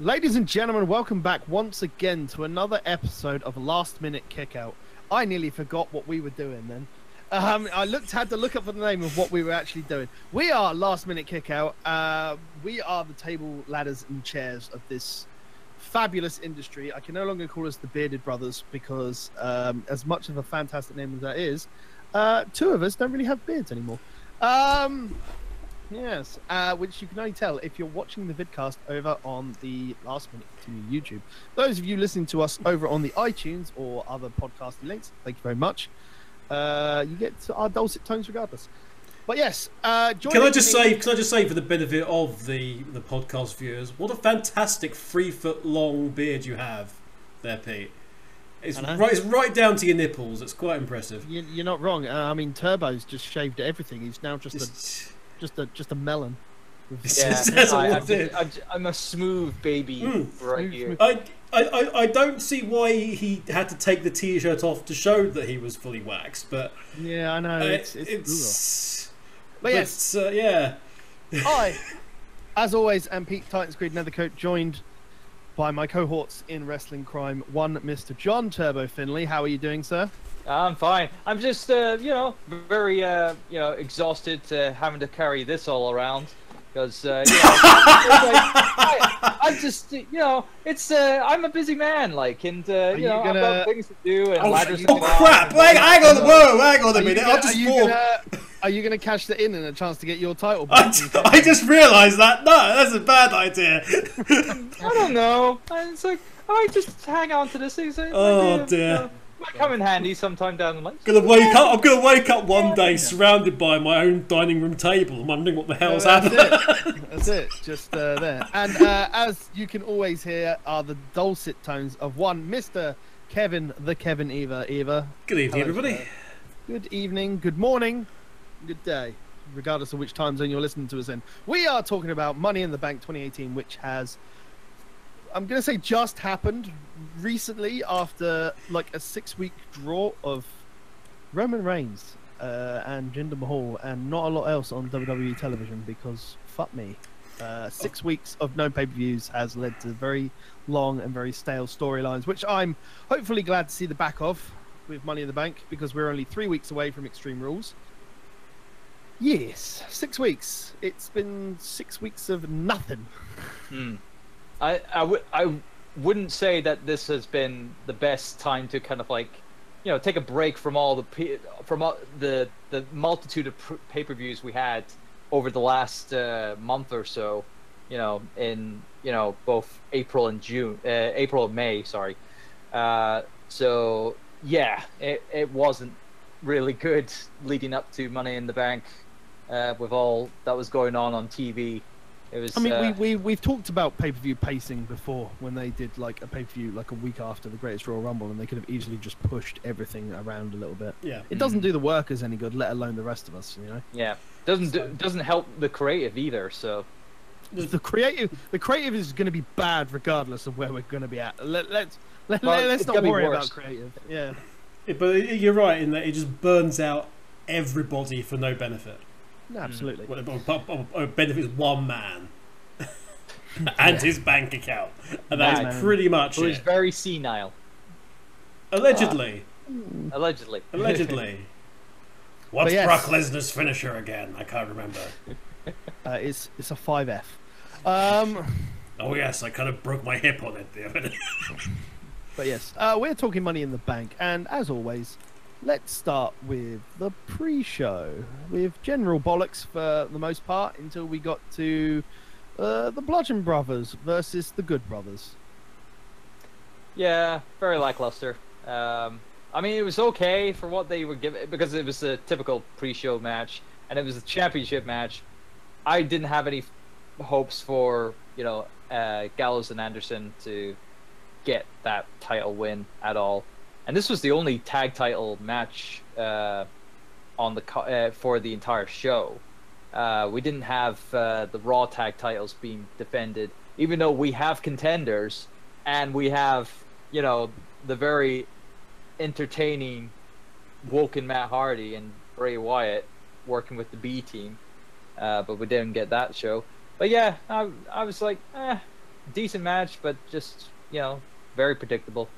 Ladies and gentlemen, welcome back once again to another episode of Last Minute Kickout. I nearly forgot what we were doing then. I had to look up for the name of what we were actually doing. We are Last Minute Kickout. We are the table, ladders, and chairs of this fabulous industry. I can no longer call us the Bearded Brothers because, as much of a fantastic name as that is, two of us don't really have beards anymore. Yes, which you can only tell if you're watching the vidcast over on the Last Minute Continue YouTube. Those of you listening to us over on the iTunes or other podcasting links, thank you very much. You get our dulcet tones regardless. But yes, can I just say for the benefit of the podcast viewers, what a fantastic 3-foot long beard you have there, Pete. It's right down to your nipples. It's quite impressive. You're not wrong. I mean, Turbo's just shaved everything. He's now just a melon. Yeah, I'm a smooth baby right here. I don't see why he had to take the t-shirt off to show that he was fully waxed, but yeah, I know but yes, yeah. I, as always, am Pete Titans Creed Nethercoat, joined by my cohorts in wrestling crime, one Mr. John Turbo Finley. How are you doing, sir? I'm fine. I'm just, very, exhausted having to carry this all around. Because, I'm just, it's, I'm a busy man, like, and, I've got things to do. And crap! Hang on a minute. Are you going to cash that in a chance to get your title? I just realised that. No, that's a bad idea. I don't know. It's like, I might just hang on to this thing. Oh, dear. Might come in handy sometime down the line. I'm gonna wake up one day surrounded by my own dining room table and wondering what the hell's happening. That's it, just there. And as you can always hear, are the dulcet tones of one Mr. Kevin, the Kevin Eva. Good evening, everybody. Good evening, good morning, good day, regardless of which time zone you're listening to us in. We are talking about Money in the Bank 2018, which has, I'm going to say, just happened recently after like a 6-week draw of Roman Reigns and Jinder Mahal and not a lot else on WWE television because fuck me. 6 weeks of no pay-per-views has led to very long and very stale storylines, which I'm hopefully glad to see the back of with Money in the Bank because we're only 3 weeks away from Extreme Rules. Yes, 6 weeks. It's been 6 weeks of nothing. I wouldn't say that this has been the best time to kind of like, take a break from all the multitude of pay-per-views we had over the last month or so, in both April and May, sorry. So yeah, it wasn't really good leading up to Money in the Bank with all that was going on TV. It was, I mean, we've talked about pay-per-view pacing before when they did like a pay-per-view like a week after the Greatest Royal Rumble, and they could have easily just pushed everything around a little bit. Yeah, it doesn't do the workers any good, let alone the rest of us. Yeah, doesn't help the creative either. So the creative is going to be bad regardless of where we're going to be at. Let's not worry about creative. Yeah, but you're right in that it just burns out everybody for no benefit. No, absolutely. It benefits one man and his bank account, and that's pretty much it. Who's very senile. Allegedly. Allegedly. What's Brock Lesnar's finisher again? I can't remember. It's a 5F. Oh yes, I kind of broke my hip on it the other day. But yes, we're talking Money in the Bank, and as always, let's start with the pre-show, with general bollocks for the most part, until we got to the Bludgeon Brothers versus the Good Brothers. Yeah, very lackluster. I mean, it was okay for what they were giving, because it was a typical pre-show match, and it was a championship match. I didn't have any hopes for, Gallows and Anderson to get that title win at all. And this was the only tag title match on the for the entire show. We didn't have the Raw tag titles being defended, even though we have contenders and we have, the very entertaining Woken Matt Hardy and Bray Wyatt working with the B team. But we didn't get that show. But yeah, I was like, decent match, but just very predictable.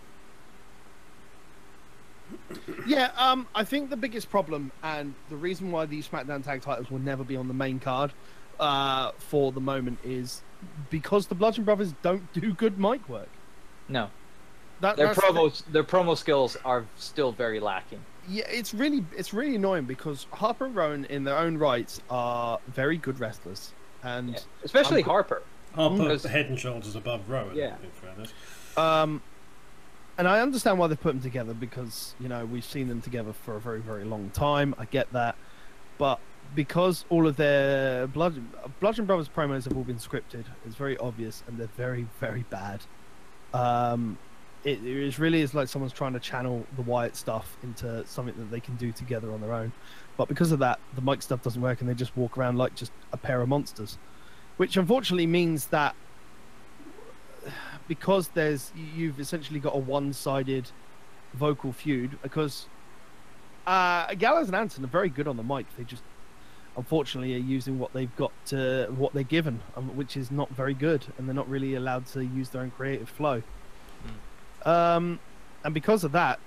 Yeah, I think the biggest problem and the reason why these SmackDown tag titles will never be on the main card for the moment is because the Bludgeon Brothers don't do good mic work. No. Their promo skills are still very lacking. Yeah, it's really annoying because Harper and Rowan in their own rights are very good wrestlers, and especially Harper. Harper head and shoulders above Rowan. Yeah. In fairness. And I understand why they've put them together because we've seen them together for a very, very long time. I get that, but because all of their Bludgeon Brothers promos have all been scripted, it's very obvious, and they're very, very bad. It really is like someone's trying to channel the Wyatt stuff into something that they can do together on their own. But because of that, the mic stuff doesn't work, and they just walk around like just a pair of monsters. Which unfortunately means that because you've essentially got a one-sided vocal feud, because Gallows and Anderson are very good on the mic. They just unfortunately are using what they've got what they're given, which is not very good, and they're not really allowed to use their own creative flow. And because of that,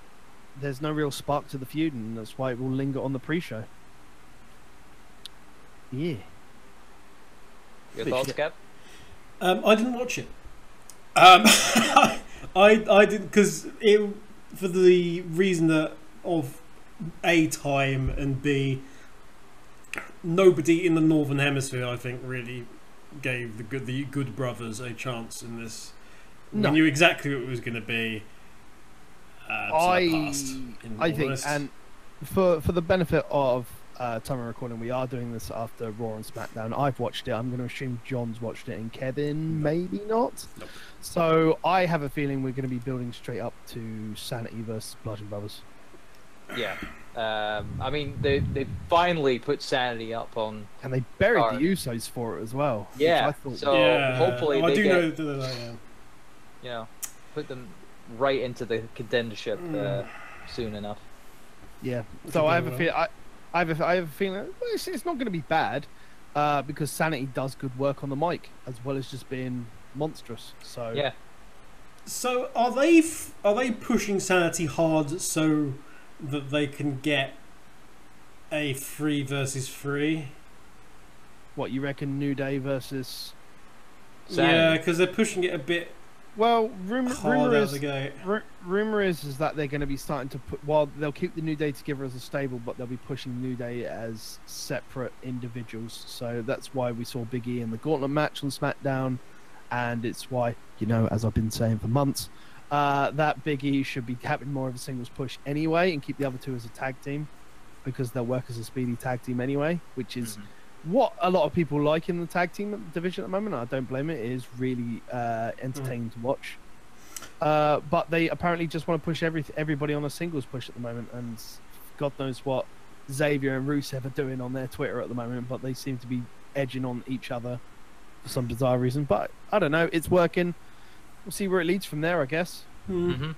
there's no real spark to the feud, and that's why it will linger on the pre-show. Yeah. Your thoughts, Cap? I didn't watch it. I didn't because for the reason that of A, time, and B, nobody in the Northern Hemisphere I think really gave the Good Brothers a chance in this. No. We knew exactly what it was going to be. I think, and for the benefit of time of recording, we are doing this after Raw and SmackDown. I've watched it. I'm going to assume John's watched it, and Kevin maybe not. Nope. So I have a feeling we're going to be building straight up to Sanity versus Bludgeon Brothers. Yeah. I mean, they finally put Sanity up on, and they buried the Usos for it as well. Yeah. Hopefully I they do get, know that. put them right into the contendership soon enough. Yeah. So I have a feel. I have a feeling it's not going to be bad because Sanity does good work on the mic as well as just being monstrous. So yeah. So are they pushing Sanity hard so that they can get a 3 versus 3? What you reckon? New Day versus Sanity? Yeah, because they're pushing it a bit. Well, rumor is that they're going to be starting to put. While they'll keep the New Day together as a stable, but they'll be pushing New Day as separate individuals. So that's why we saw Big E in the Gauntlet match on SmackDown, and it's why as I've been saying for months, that Big E should be having more of a singles push anyway, and keep the other two as a tag team, because they'll work as a speedy tag team anyway, which is. What a lot of people like in the tag team division at the moment, I don't blame it, is really entertaining to watch. But they apparently just want to push everybody on a singles push at the moment, and God knows what Xavier and Rusev are doing on their Twitter at the moment, but they seem to be edging on each other for some bizarre reason. But I don't know, it's working. We'll see where it leads from there, I guess. But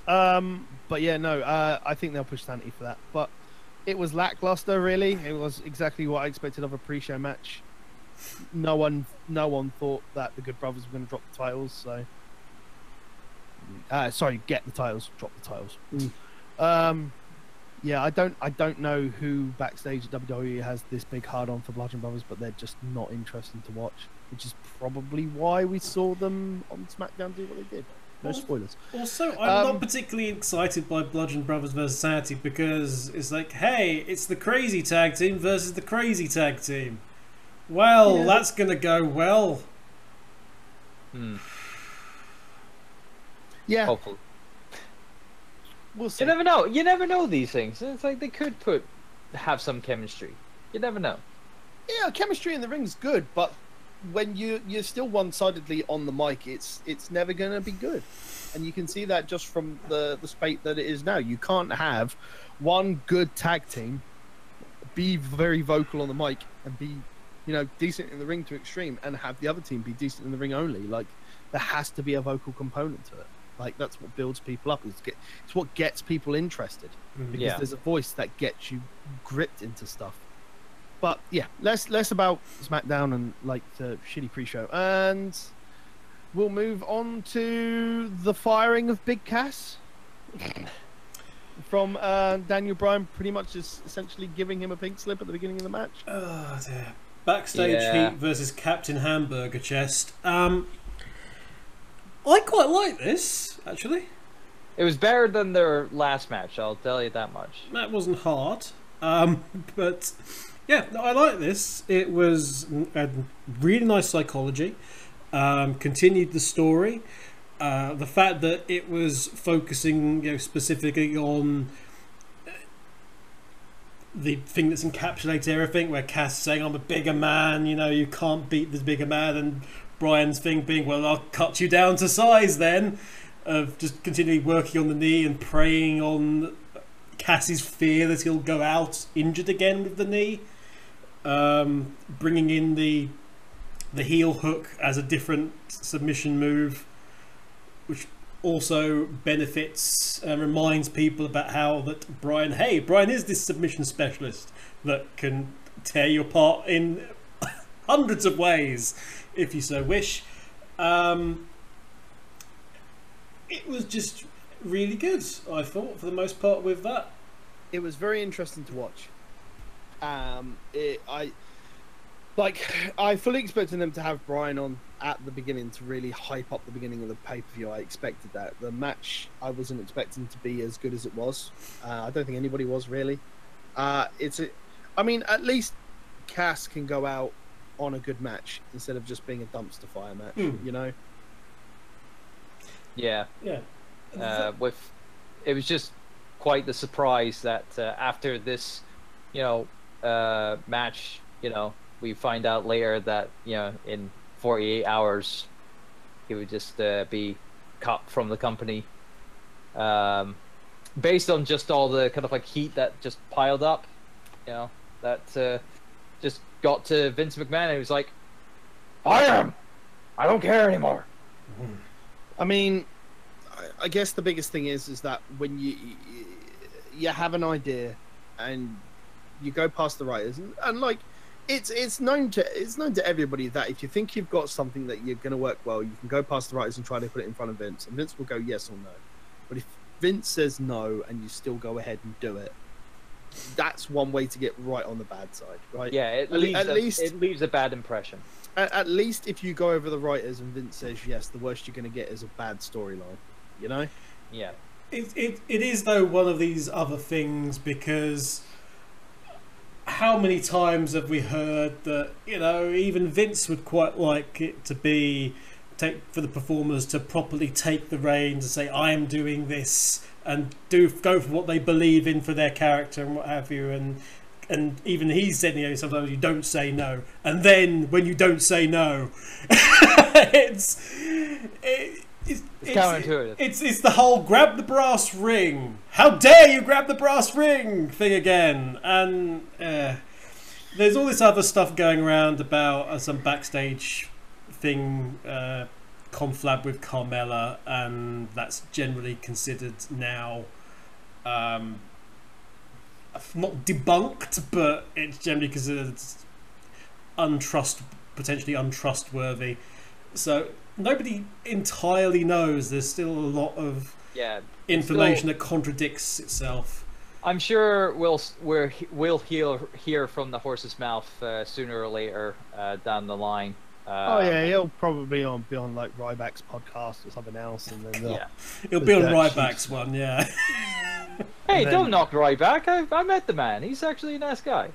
yeah, no, I think they'll push Sanity for that. But it was lackluster, really. It was exactly what I expected of a pre-show match. No one thought that the Good Brothers were going to drop the titles. So, get the titles, drop the titles. Yeah, I don't know who backstage at WWE has this big hard on for Bludgeon Brothers, but they're just not interesting to watch, which is probably why we saw them on SmackDown do what they did. No spoilers. Also, I'm not particularly excited by Bludgeon Brothers versus Sanity because it's like, hey, it's the crazy tag team versus the crazy tag team. Well, that's going to go well. Yeah. Hopefully. We'll see. You never know. You never know these things. It's like they could have some chemistry. You never know. Yeah, chemistry in the ring's good, but when you're still one-sidedly on the mic, it's never going to be good, and you can see that just from the spate that it is now. You can't have one good tag team be very vocal on the mic and be decent in the ring to extreme, and have the other team be decent in the ring only. Like, there has to be a vocal component to it. Like, that's what builds people up. It's what gets people interested, because there's a voice that gets you gripped into stuff. But yeah, less about SmackDown and like the shitty pre-show. And we'll move on to the firing of Big Cass from Daniel Bryan, pretty much just essentially giving him a pink slip at the beginning of the match. Oh dear. Backstage heat versus Captain Hamburger Chest. I quite like this, actually. It was better than their last match, I'll tell you that much. That wasn't hard. But yeah, I like this. It was a really nice psychology. Continued the story. The fact that it was focusing, specifically on the thing that's encapsulated everything, where Cass saying, "I'm a bigger man," you can't beat this bigger man, and Brian's thing being, "Well, I'll cut you down to size then," of just continually working on the knee and preying on Cass's fear that he'll go out injured again with the knee. Bringing in the heel hook as a different submission move, which also benefits and reminds people about how that Brian is this submission specialist that can tear you apart in hundreds of ways if you so wish. It was just really good, I thought, for the most part with that. It was very interesting to watch. I fully expected them to have Brian on at the beginning to really hype up the beginning of the pay-per-view. I expected that. The match, I wasn't expecting to be as good as it was. I don't think anybody was, really. At least Cass can go out on a good match instead of just being a dumpster fire match, Yeah. Yeah. It was just quite the surprise that after this, match, we find out later that in 48 hours he would just be cut from the company, based on just all the kind of like heat that just piled up, that just got to Vince McMahon, and he was like, "Fire him! I don't care anymore." I mean, I guess the biggest thing is that when you have an idea and you go past the writers, and like it's known to everybody that if you think you've got something that you're going to work well, you can go past the writers and try to put it in front of Vince, and Vince will go yes or no. But if Vince says no and you still go ahead and do it, that's one way to get right on the bad side, right? Yeah, it leaves a bad impression. At least if you go over the writers and Vince says yes, the worst you're going to get is a bad storyline, Yeah. It is, though, one of these other things, because how many times have we heard that, even Vince would quite like it to be for the performers to properly take the reins and say, "I am doing this," and go for what they believe in for their character and what have you, and even he said, sometimes you don't say no, and then when you don't say no, it's counterintuitive. It's the whole grab the brass ring. How dare you grab the brass ring thing again? And there's all this other stuff going around about some backstage thing, conflab with Carmella, and that's generally considered now not debunked, but it's generally considered potentially untrustworthy. So nobody entirely knows. There's still a lot of information that contradicts itself. I'm sure we'll hear from the horse's mouth sooner or later down the line. He'll probably be on like Ryback's podcast or something else, and then he'll be on Ryback's one. Yeah. Hey, don't knock Ryback. I met the man. He's actually a nice guy.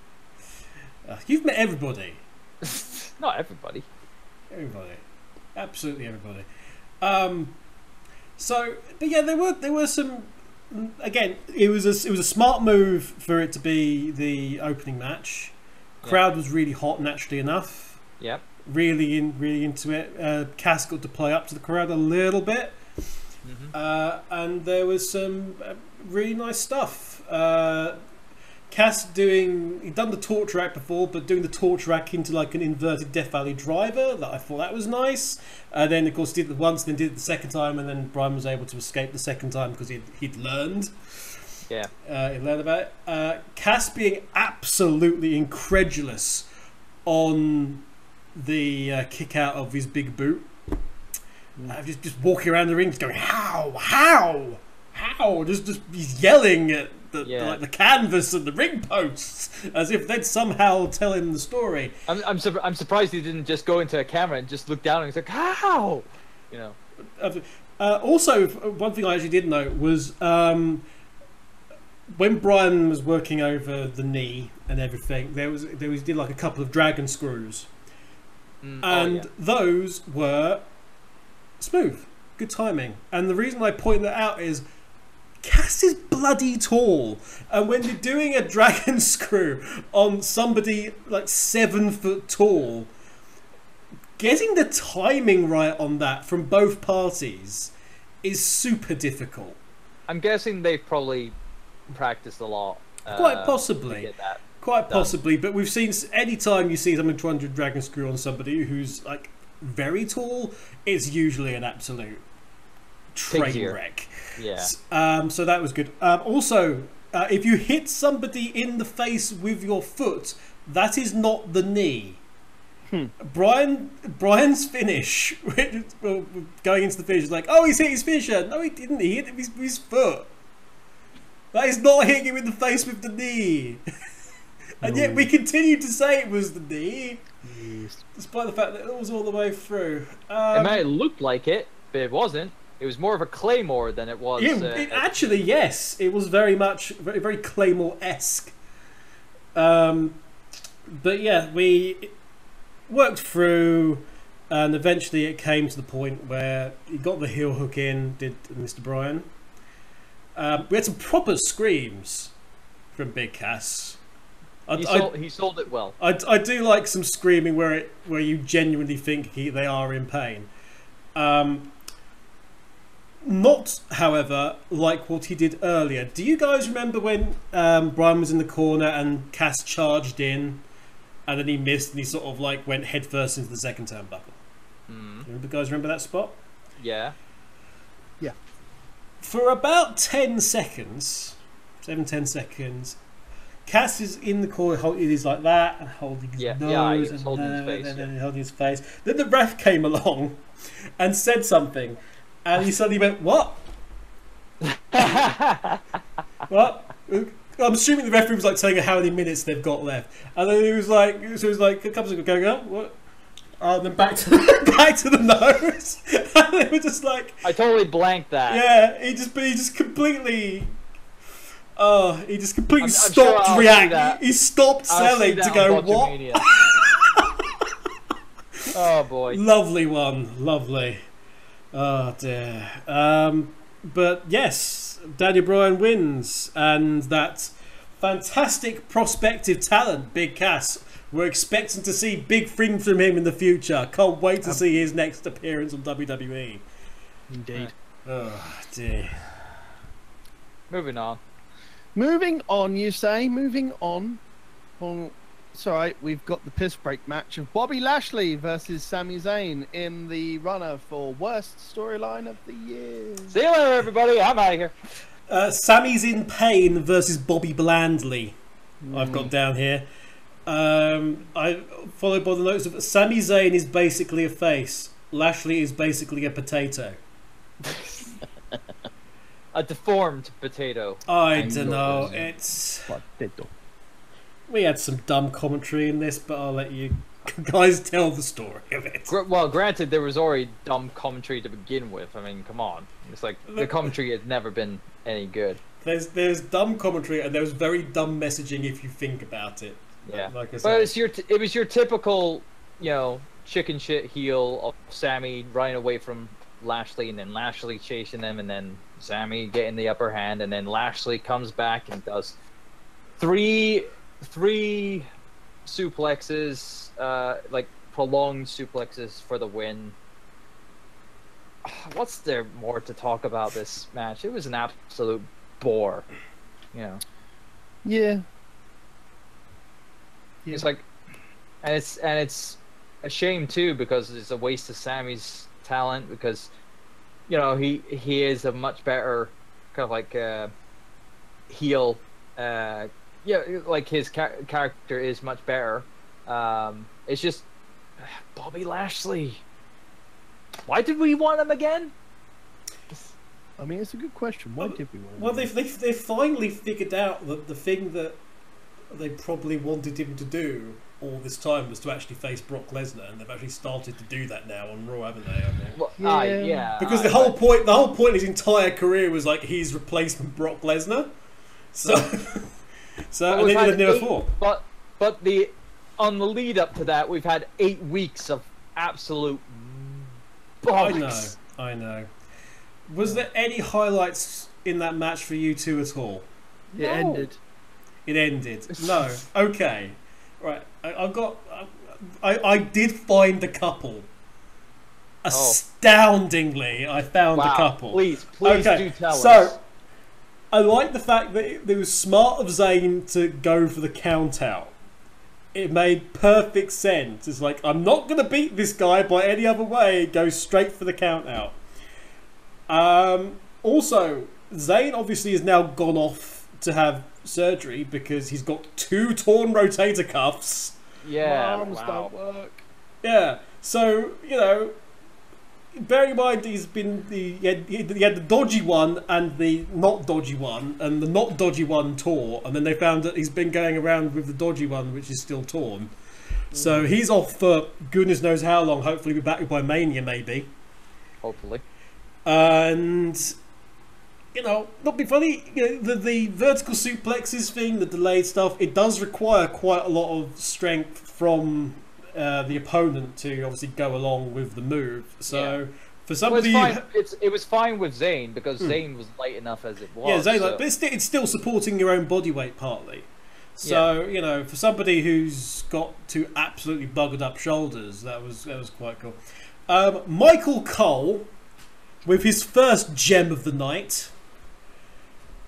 You've met everybody. Not everybody. Everybody. Absolutely everybody. But yeah, there were some. Again, it was a smart move for it to be the opening match. Crowd was really hot, naturally enough. Yep. Really into it. Cass got to play up to the crowd a little bit, and there was some really nice stuff. Cass he'd done the torch rack before, but doing the torch rack into like an inverted Death Valley driver, I thought that was nice. Then of course did it once, then did it the second time, and then Brian was able to escape the second time because he'd learned. Yeah. He learned about it. Cass being absolutely incredulous on the kick out of his big boot. just walking around the ring, just going how, just he's yelling at the canvas and the ring posts as if they'd somehow tell him the story. I'm surprised he didn't just go into a camera and just look down and he's like, how, you know. Also, one thing I actually did note was when Brian was working over the knee and everything, there did like a couple of dragon screws, and those were smooth, good timing. And the reason I point that out is Cass is bloody tall, and when you're doing a dragon screw on somebody like 7 foot tall, getting the timing right on that from both parties is super difficult. I'm guessing they've probably practiced a lot. Quite possibly. Quite possibly, but we've seen any time you see someone trying to dragon screw on somebody who's like very tall, it's usually an absolute train wreck. Yeah. So that was good. Also, if you hit somebody in the face with your foot, that is not the knee. Brian's finish, going into the finish, is like, oh, he's hit his finisher. No, he didn't. He hit him with his foot. That is not hitting him in the face with the knee. And yet we continue to say it was the knee, despite the fact that it was all the way through. It may have looked like it, but it wasn't. It was more of a claymore than it was. Actually, yes, it was very much very Claymore-esque. But yeah, we worked through, and eventually it came to the point where he got the heel hook in. Did Mr. Bryan? We had some proper screams from Big Cass. He sold it well. I do like some screaming where you genuinely think they are in pain. Not, however, like what he did earlier. Do you guys remember when Brian was in the corner and Cass charged in, and then he missed and he sort of like went headfirst into the second turnbuckle? You guys remember that spot? Yeah. Yeah. For about 10 seconds, 10 seconds, Cass is in the corner, he's like that, and holding his nose, and holding his face. And holding his face. Then the ref came along and said something, and he suddenly went, "What? What?" I'm assuming the referee was like telling her how many minutes they've got left, and then he was like, a couple of seconds going, "Oh, what?" And then back to the nose, and they were just like, I totally blanked that. Yeah, he just completely. Oh, he just completely stopped reacting. He stopped selling to go, what? Oh boy. Lovely one, lovely. Oh dear. But yes, Daniel Bryan wins, and that fantastic prospective talent, Big Cass. We're expecting to see big things from him in the future. Can't wait to see his next appearance on WWE. Indeed. Oh dear. Moving on. Moving on, you say? Moving on. Well, it's alright, we've got the piss break match of Bobby Lashley versus Sami Zayn in the runner for worst storyline of the year. See you later, everybody. I'm out of here. Sami's in pain versus Bobby Blandley. I've got down here. I followed by the notes of Sami Zayn is basically a face. Lashley is basically a potato. A deformed potato. I don't know. It's potato. We had some dumb commentary in this, but I'll let you guys tell the story of it. Well, granted, there was already dumb commentary to begin with. I mean, come on. It's like the commentary has never been any good. There's dumb commentary, and there's very dumb messaging if you think about it. Yeah, like I said. But it was your typical, chicken shit heel of Sami running away from Lashley, and then Lashley chasing them, and then Sami getting the upper hand, and then Lashley comes back and does three suplexes, like prolonged suplexes for the win. What's there more to talk about this match? It was an absolute bore, Yeah. It's like, and it's a shame too, because it's a waste of Sami's talent, because he is a much better kind of like heel. Like his character is much better. It's just Bobby Lashley. Why did we want him again? I mean, it's a good question. Why did we want him? Well, they finally figured out that the thing that they probably wanted him to do all this time was to actually face Brock Lesnar, and they've actually started to do that now on Raw, haven't they? I think. Well, Yeah. Because the whole point of his entire career was like he's replacement Brock Lesnar. So, and they never fought. But on the lead up to that, we've had 8 weeks of absolute bollocks. I know. Was there any highlights in that match for you two at all? It ended. It ended. No. Okay. Right. I did find a couple. Astoundingly, I found a couple. Please do tell us. So, I like the fact that it was smart of Zayn to go for the count out. It made perfect sense. It's like, I'm not going to beat this guy by any other way. Go straight for the count out. Also, Zayn obviously has now gone off to have surgery because he's got 2 torn rotator cuffs. Yeah, Arms don't work. Yeah, so, bearing in mind he had the dodgy one and the not dodgy one, and the not dodgy one tore, and then they found that he's been going around with the dodgy one, which is still torn. So he's off for goodness knows how long. Hopefully be back by Mania, maybe. Hopefully. And not be funny. The vertical suplexes thing, the delayed stuff, it does require quite a lot of strength from the opponent to obviously go along with the move. So for somebody, it was fine with Zayn because Zayn was light enough as it was. Yeah, Zayn, but it's still supporting your own body weight partly. So for somebody who's got 2 absolutely buggered up shoulders, that was quite cool. Michael Cole with his first gem of the night.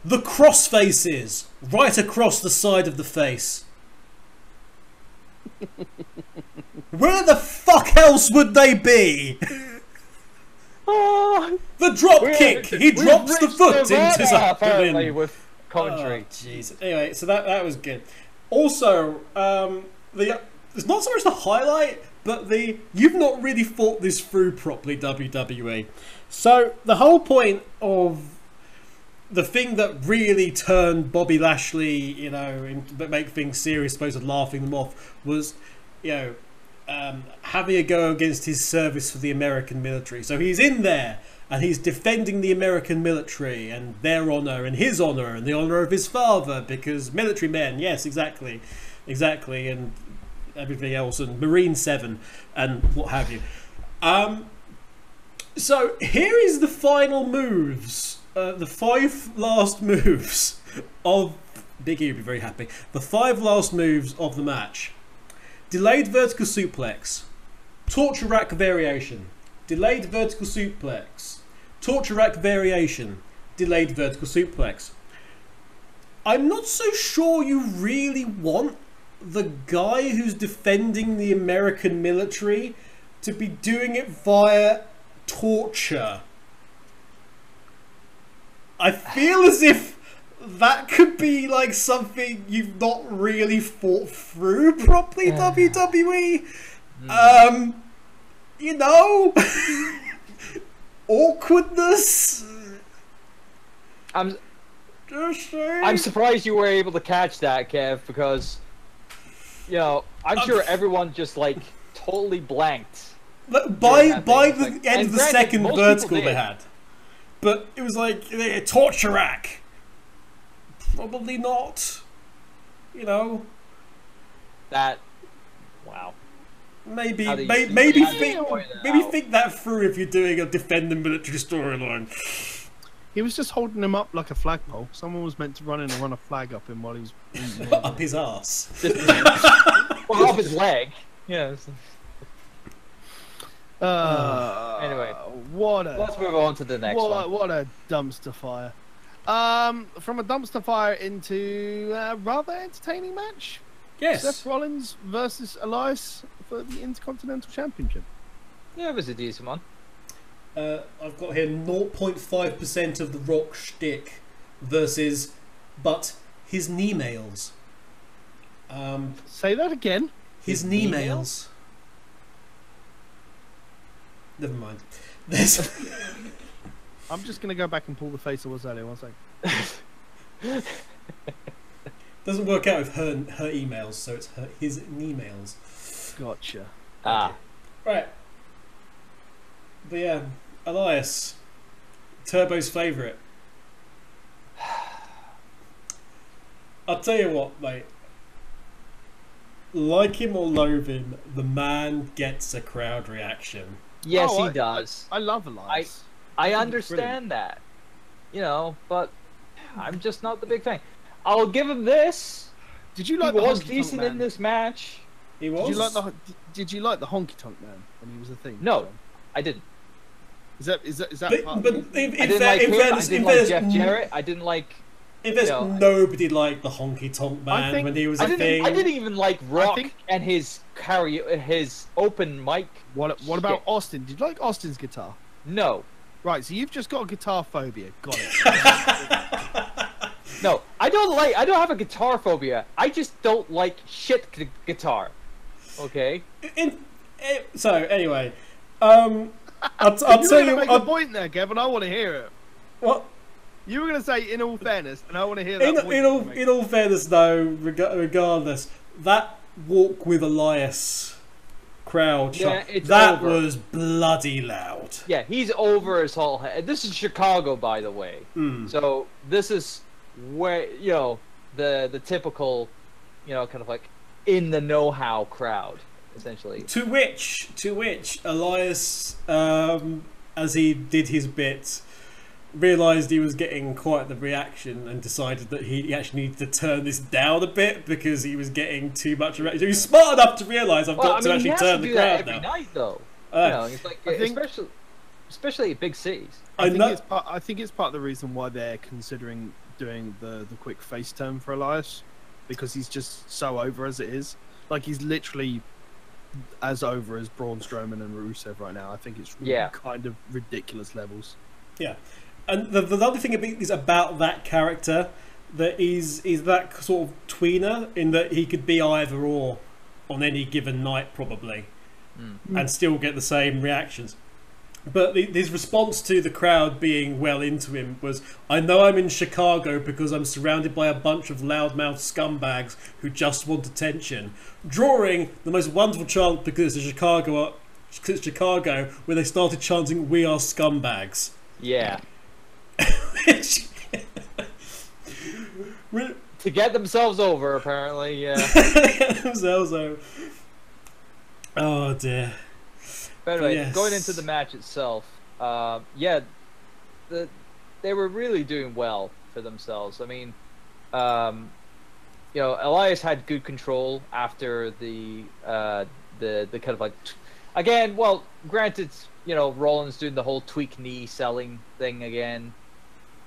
The crossfaces right across the side of the face. Where the fuck else would they be? The drop kick. He drops the foot into something. With commentary. Jeez. Anyway, so that was good. Also, it's not so much the highlight, but you've not really thought this through properly, WWE. So the whole point of the thing that really turned Bobby Lashley, but make things serious, supposed to laughing them off, was, having a go against his service for the American military. So he's in there and he's defending the American military and their honour and his honour and the honour of his father, because military men, yes, exactly, and everything else, and Marine 7 and what have you. So here is the final moves. The 5 last moves of Big E will be very happy. The 5 last moves of the match: delayed vertical suplex, torture rack variation, delayed vertical suplex, torture rack variation, delayed vertical suplex. I'm not so sure you really want the guy who's defending the American military to be doing it via torture. I feel as if that could be like something you've not really thought through properly, WWE. Awkwardness. I'm surprised you were able to catch that, Kev, because I'm sure everyone just totally blanked. By the end of the second vertical they had. But it was like a torture rack. Probably not. That. Wow. Maybe think that through if you're doing a defend the military storyline. He was just holding him up like a flagpole. Someone was meant to run in and run a flag up him while he was up his ass. Well, up his leg. Yeah. Anyway, let's move on to the next one. What a dumpster fire! From a dumpster fire into a rather entertaining match. Yes. Seth Rollins versus Elias for the Intercontinental Championship. Yeah, it was a decent one. I've got here 0.5% of the Rock shtick versus, but his knee nails. Say that again. His knee nails. Never mind. There's... I'm just gonna go back and pull the face I was earlier. 1 second. Doesn't work out with her emails, so it's his emails. Gotcha. Ah. Right. But yeah, Elias, Turbo's favourite. I'll tell you what, mate. Like him or loathe him, the man gets a crowd reaction. Yes, he does. I love Elias. I understand that, but I'm just not the big fan. I'll give him this. Did you like he the was honky decent tonk man? in this match? He was. Did you like the honky tonk man when he was a thing? No, I didn't. Is that part but of I didn't like him. I didn't like Jeff Jarrett. I didn't like. If there's nobody liked the honky tonk man when he was a thing. I didn't even like Rock and his open mic. What about Austin? Did you like Austin's guitar? No. Right, so you've just got a guitar phobia. Got it. No, I don't have a guitar phobia. I just don't like shit guitar. Okay. So anyway, I'll tell you. Make a point there, Kevin. I want to hear it. What? You were going to say, in all fairness, and I want to hear that. In all fairness, though, regardless, that walk with Elias crowd shot, that was bloody loud. Yeah, he's over his whole head. This is Chicago, by the way. So this is where the typical, kind of like in the know-how crowd, essentially. To which Elias, as he did his bit, realised he was getting quite the reaction and decided that he actually needed to turn this down a bit because he was getting too much reaction. He was smart enough to realise I've got to actually turn the crowd every now. Night, though. It's like, especially at big cities. I think it's part of the reason why they're considering doing the quick face turn for Elias, because he's just so over as it is. Like, he's literally as over as Braun Strowman and Rusev right now. I think it's kind of ridiculous levels. Yeah. And the other thing is about that character, that is that sort of tweener, in that he could be either or on any given night probably, and still get the same reactions. But his response to the crowd being well into him was, I know I'm in Chicago because I'm surrounded by a bunch of loudmouth scumbags who just want attention. Drawing the most wonderful chant because it's Chicago where they started chanting, "We are scumbags." Yeah. To get themselves over, apparently, yeah. Themselves over. Oh dear. But anyway, going into the match itself, they were really doing well for themselves. I mean, Elias had good control after the kind of like, again. Well, granted, Rollins doing the whole tweak knee selling thing again.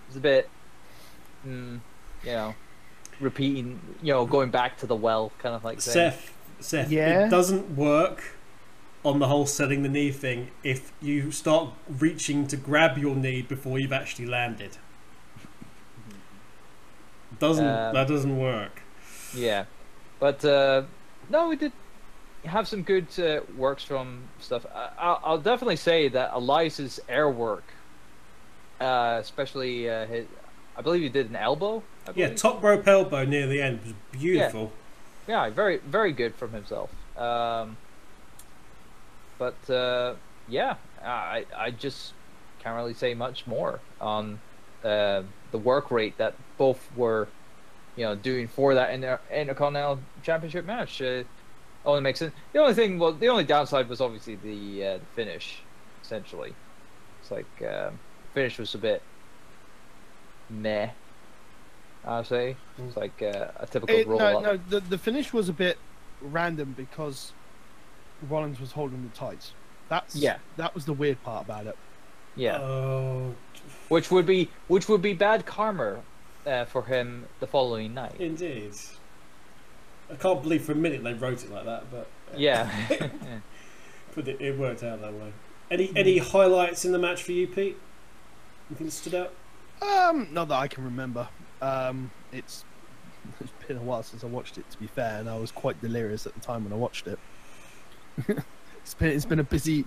It's a bit, repeating, going back to the well kind of like thing. Seth, it doesn't work on the whole selling the knee thing if you start reaching to grab your knee before you've actually landed. That doesn't work. Yeah, but no, we did have some good works from stuff. I'll definitely say that Elias's air work, especially his, I believe he did an elbow. Yeah, top rope elbow near the end was beautiful. Yeah, very, very good from himself. But I just can't really say much more on the work rate that both were, doing for that Intercontinental Championship match. Only makes sense. The only downside was obviously the finish. Essentially, it's like finish was a bit meh. I'll say it's like a typical roll up. No, the finish was a bit random because Rollins was holding the tights. That was the weird part about it. Yeah. Which would be bad karma for him the following night. Indeed. I can't believe for a minute they wrote it like that, but yeah. But it worked out that way. Any highlights in the match for you, Pete? Anything that stood out? Not that I can remember. It's been a while since I watched it, to be fair, and I was quite delirious at the time when I watched it. It's been a busy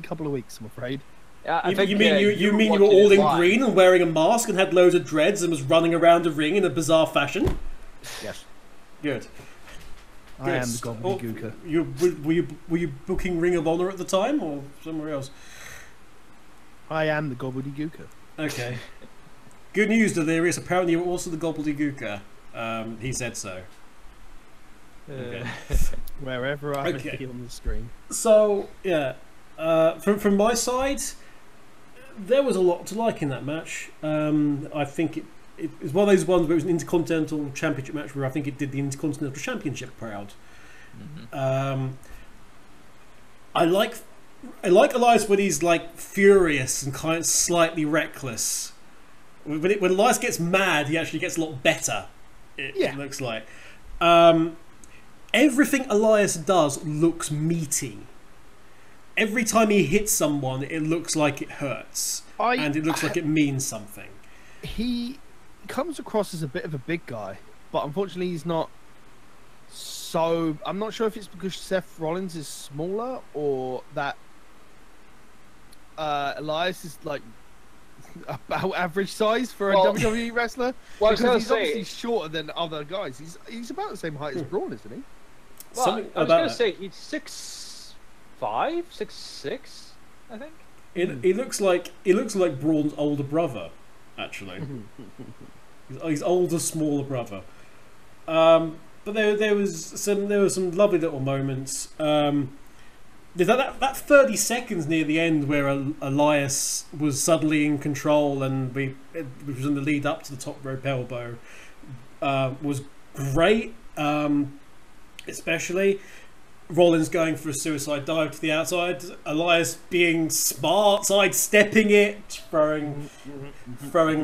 couple of weeks, I'm afraid. Yeah, I You, think, you mean you were all in green and wearing a mask and had loads of dreads and was running around a ring in a bizarre fashion? Yes. Good. I am the gobbledygooker. Were you booking Ring of Honor at the time or somewhere else? I am the gobbledygooker. Okay. Good news, Delirious. Apparently you're also the gobbledygooker. He said so. Okay. Wherever I may be on the screen. So, yeah. From my side, there was a lot to like in that match. I think it was one of those ones where it was an Intercontinental Championship match where I think it did the Intercontinental Championship proud. Mm-hmm. I like Elias when he's like furious and kind of slightly reckless. When Elias gets mad, he actually gets a lot better. It looks like. Everything Elias does looks meaty. Every time he hits someone, it looks like it hurts. And it looks like it means something. He comes across as a bit of a big guy, but unfortunately he's not so... I'm not sure if it's because Seth Rollins is smaller or that Elias is like about average size for a WWE wrestler. Well, because he's obviously shorter than other guys. He's about the same height as Braun, isn't he? Well, I was going to say he's 6'5", 6'6", I think. He looks like Braun's older brother, actually. His older, smaller brother. But there was some lovely little moments. There's that 30 seconds near the end where Elias was suddenly in control and which was in the lead up to the top rope elbow, was great. Especially Rollins going for a suicide dive to the outside, Elias being smart, sidestepping it, throwing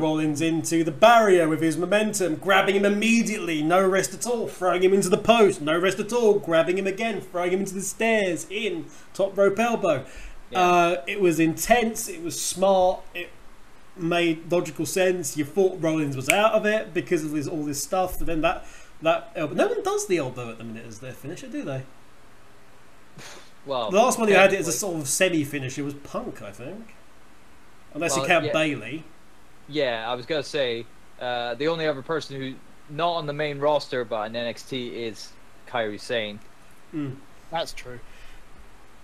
Rollins into the barrier with his momentum, grabbing him immediately, no rest at all, throwing him into the post, no rest at all, grabbing him again, throwing him into the stairs, in, top rope elbow. Yeah. It was intense, it was smart, it made logical sense. You thought Rollins was out of it because of all this stuff, and then that elbow. No one does the elbow at the minute as their finisher, do they? Well, the last one who had it as a sort of semi-finisher was Punk, I think. Unless you count Bailey. Yeah, I was going to say, the only other person who, not on the main roster, but in NXT is Kairi Sane. Mm. That's true.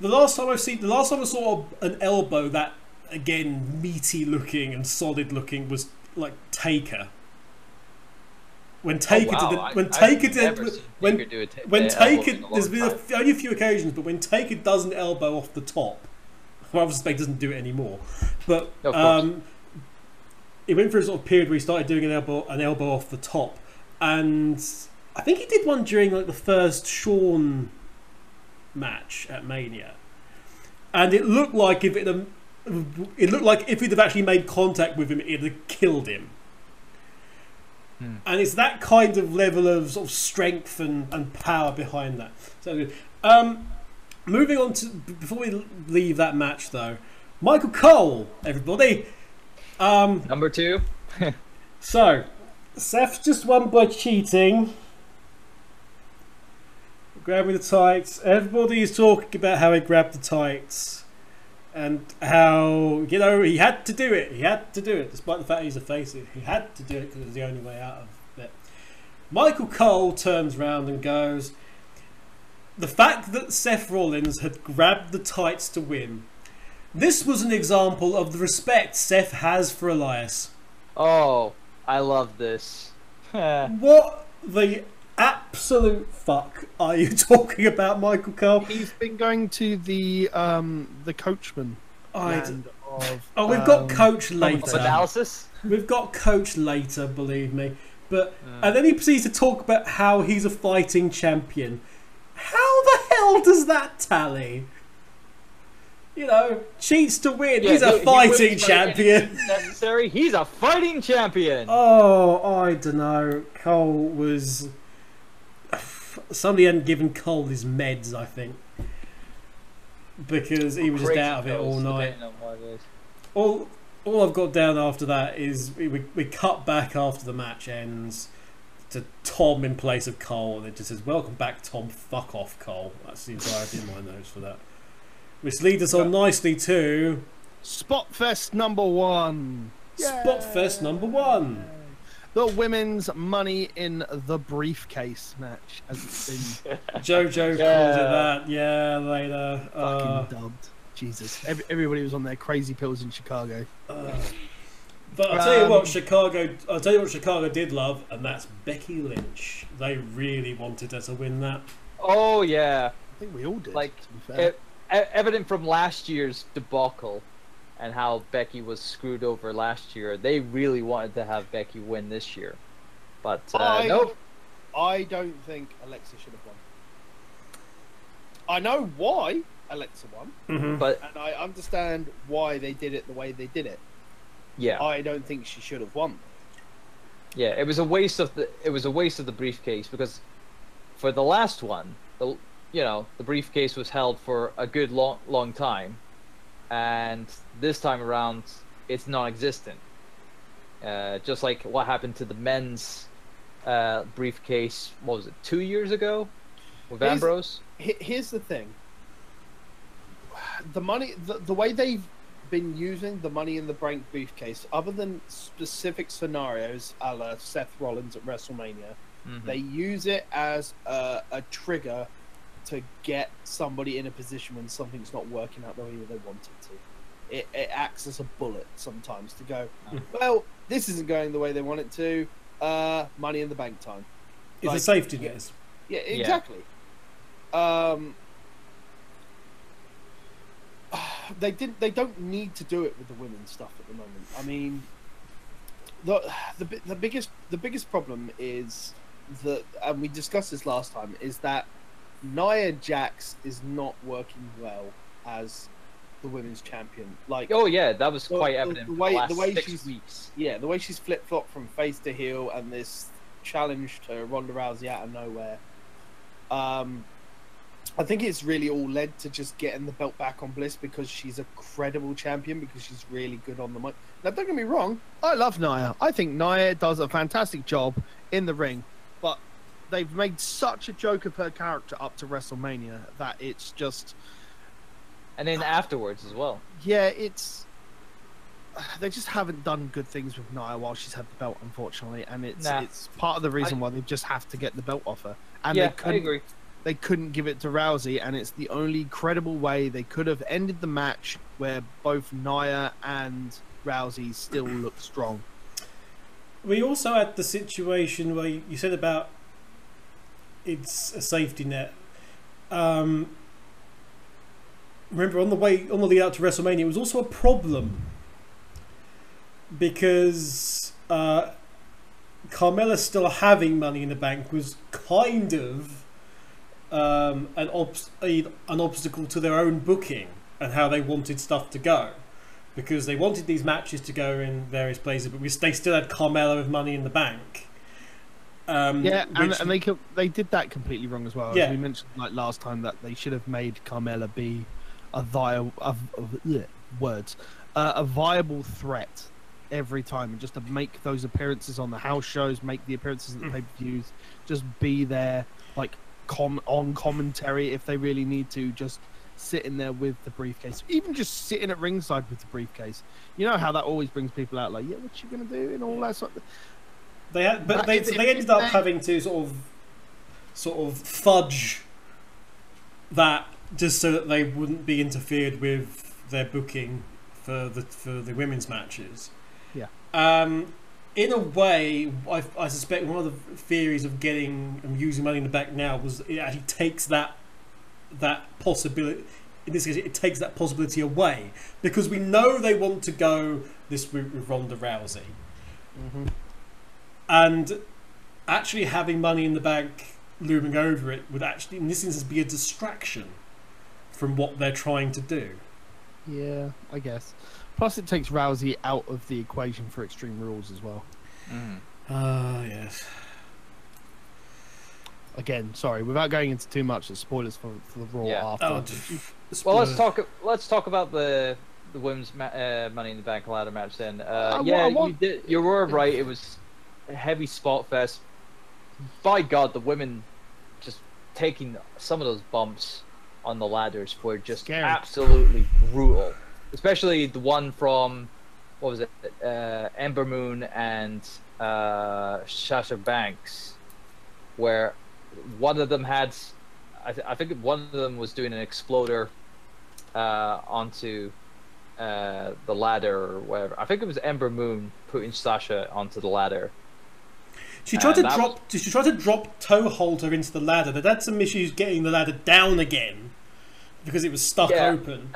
The last time I saw an elbow that, again, meaty looking and solid looking was like Taker. When Taker there's been only a few occasions, but when Taker does an elbow off the top, well, obviously he doesn't do it anymore, but he went through a sort of period where he started doing an elbow off the top, and I think he did one during like the first Shawn match at Mania, and it looked like if he'd have actually made contact with him, it'd have killed him. And it's that kind of level of sort of strength and power behind that. So good. Moving on to, before we leave that match though, Michael Cole, everybody. Number 2. So, Seth just won by cheating. Grabbing the tights. Everybody is talking about how he grabbed the tights. And how, he had to do it. He had to do it, despite the fact he's a face. He had to do it because it was the only way out of it. Michael Cole turns around and goes, the fact that Seth Rollins had grabbed the tights to win, this was an example of the respect Seth has for Elias. Oh, I love this. What the absolute fuck are you talking about, Michael Cole? He's been going to the Coachman land of... we've got Coach later. Analysis? We've got Coach later, believe me. But and then he proceeds to talk about how he's a fighting champion. How the hell does that tally? Cheats to win. He's a fighting champion. Necessary. He's a fighting champion. Oh, I don't know. Cole was... Somebody hadn't given Cole his meds, I think, because he was just out of it all night. All I've got down after that is we cut back after the match ends. to Tom in place of Cole, and it just says, "Welcome back, Tom. Fuck off, Cole." That's the entirety of my notes for that. Which leads us on nicely to Spotfest number 1. Spotfest number 1. The women's Money in the Briefcase match, as it's been Jojo called it that. Yeah, later. fucking dubbed. Jesus, everybody was on their crazy pills in Chicago. But I'll tell you what, Chicago did love, and that's Becky Lynch. They really wanted her to win that. Oh yeah, I think we all did. like to be fair. evident from last year's debacle and how Becky was screwed over last year. They really wanted to have Becky win this year, but nope. I don't think Alexa should have won. I know why Alexa won, But and I understand why they did it the way they did it. yeah, I don't think she should have won. yeah, it was a waste of the briefcase, because for the last one, the briefcase was held for a good long time, and this time around it's non-existent. Just like what happened to the men's briefcase, what was it, 2 years ago with Ambrose? Here's the thing. The way they've been using the Money in the Bank briefcase, other than specific scenarios a la Seth Rollins at WrestleMania, they use it as a trigger to get somebody in a position when something's not working out the way they want it to. It acts as a bullet sometimes to go, well, this isn't going the way they want it to. Money in the Bank time. It's a safety net. Yeah, exactly. They don't need to do it with the women's stuff at the moment. I mean, the biggest problem is that, and we discussed this last time, is that Nia Jax is not working well as the women's champion. Like, Oh yeah, that was quite evident the for way- the last the way 6 she's- weeks. yeah, the way she's flip flopped from face to heel and this challenge to Ronda Rousey out of nowhere. I think it's really all led to just getting the belt back on Bliss, because she's a credible champion, because she's really good on the mic. Now, don't get me wrong, I love Nia. I think Nia does a fantastic job in the ring, but they've made such a joke of her character up to WrestleMania that it's just... And then afterwards as well. Yeah, it's... They just haven't done good things with Nia while she's had the belt, unfortunately, and it's part of the reason why they just have to get the belt off her. And Yeah, I agree. They couldn't give it to Rousey, and it's the only credible way they could have ended the match where both Nia and Rousey still look strong. We also had the situation where you said about it's a safety net. Remember, on the lead out to WrestleMania, it was also a problem because Carmella still having Money in the Bank was kind of an obstacle to their own booking and how they wanted stuff to go, because they wanted these matches to go in various places, but they still had Carmella with Money in the Bank. And they did that completely wrong as well. As we mentioned like last time, that they should have made Carmella be a viable threat every time, and just to make those appearances on the house shows, make the appearances at the pay-per-views, just be there like on commentary if they really need to, just sitting there with the briefcase, even just sitting at ringside with the briefcase. You know how that always brings people out, like, yeah, what you gonna do and all that sort of... They ended up having to sort of fudge that just so that they wouldn't be interfered with their booking for the women's matches. Yeah. In a way, I suspect one of the theories of getting and using Money in the Bank now was it actually takes that possibility. In this case, it takes that possibility away, because we know they want to go this route with Ronda Rousey, and actually having Money in the Bank looming over it would actually, in this instance, be a distraction from what they're trying to do. Yeah, I guess. Plus, it takes Rousey out of the equation for Extreme Rules as well. Yes. Again, sorry, without going into too much, spoilers for the Raw after. Well, let's talk about the women's Money in the Bank ladder match then. You were right. It was a heavy spot fest. by God, the women just taking some of those bumps on the ladders were just Scary. absolutely brutal. Especially the one from, what was it, Ember Moon and Sasha Banks, where one of them had, I think one of them was doing an exploder onto the ladder or whatever. I think it was Ember Moon putting Sasha onto the ladder. She tried to drop toe hold her into the ladder. They'd had some issues getting the ladder down again because it was stuck open.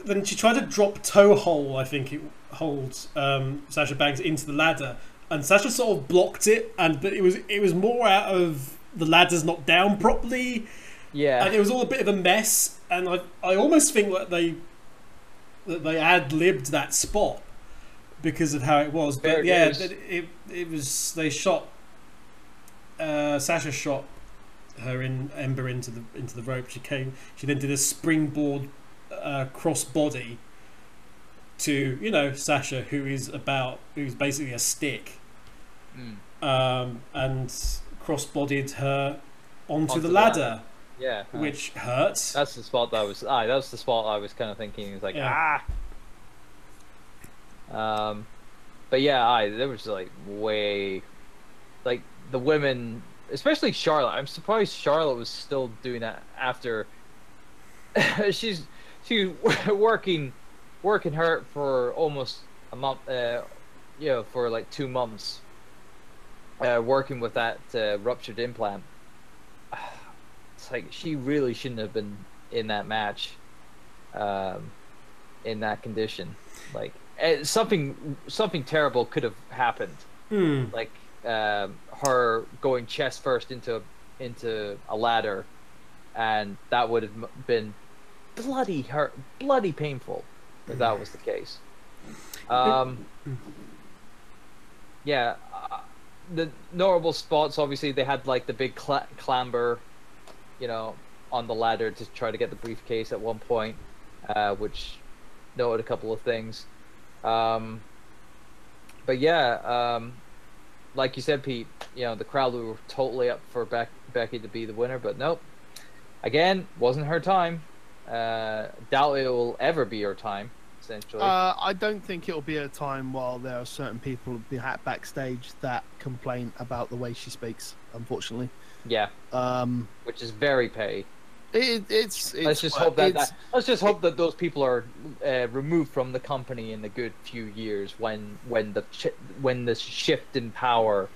Then she tried to drop toe hold. I think it holds Sasha Banks into the ladder, and Sasha sort of blocked it. But it was more out of the ladder's not down properly. Yeah, and it was all a bit of a mess. And I almost think that they ad-libbed that spot because of how it was. But yeah, it was, they shot Sasha shot her Ember into the rope. She then did a springboard cross body to Sasha, who's basically a stick, and cross bodied her onto the ladder. Yeah, which hurts. That's the spot that was. That was the spot I was kind of thinking. It was like but yeah, there was way, the women, especially Charlotte. I'm surprised Charlotte was still doing that after. She's working hurt for almost a month. For 2 months. Working with that ruptured implant. She really shouldn't have been in that match, in that condition. Something terrible could have happened. Her going chest first into a ladder, and that would have been bloody painful if that was the case. The notable spots, obviously, they had the big clamber, on the ladder to try to get the briefcase at one point, which noted a couple of things. But yeah, like you said, Pete, the crowd were totally up for Becky to be the winner, but nope. Again, wasn't her time. Doubt it will ever be her time, essentially. I don't think it'll be her time while there are certain people backstage that complain about the way she speaks, unfortunately. Yeah. Which is very petty. Let's just hope that those people are removed from the company in a good few years when the shift in power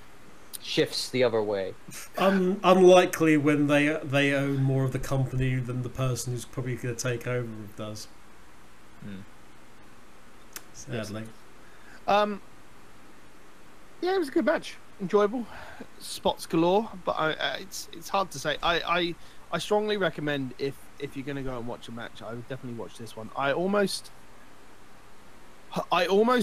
shifts the other way. Unlikely when they own more of the company than the person who's probably going to take over does. Sadly. Yeah, it was a good match. Enjoyable, spots galore, but it's hard to say. I strongly recommend if you're going to go and watch a match, I would definitely watch this one. I almost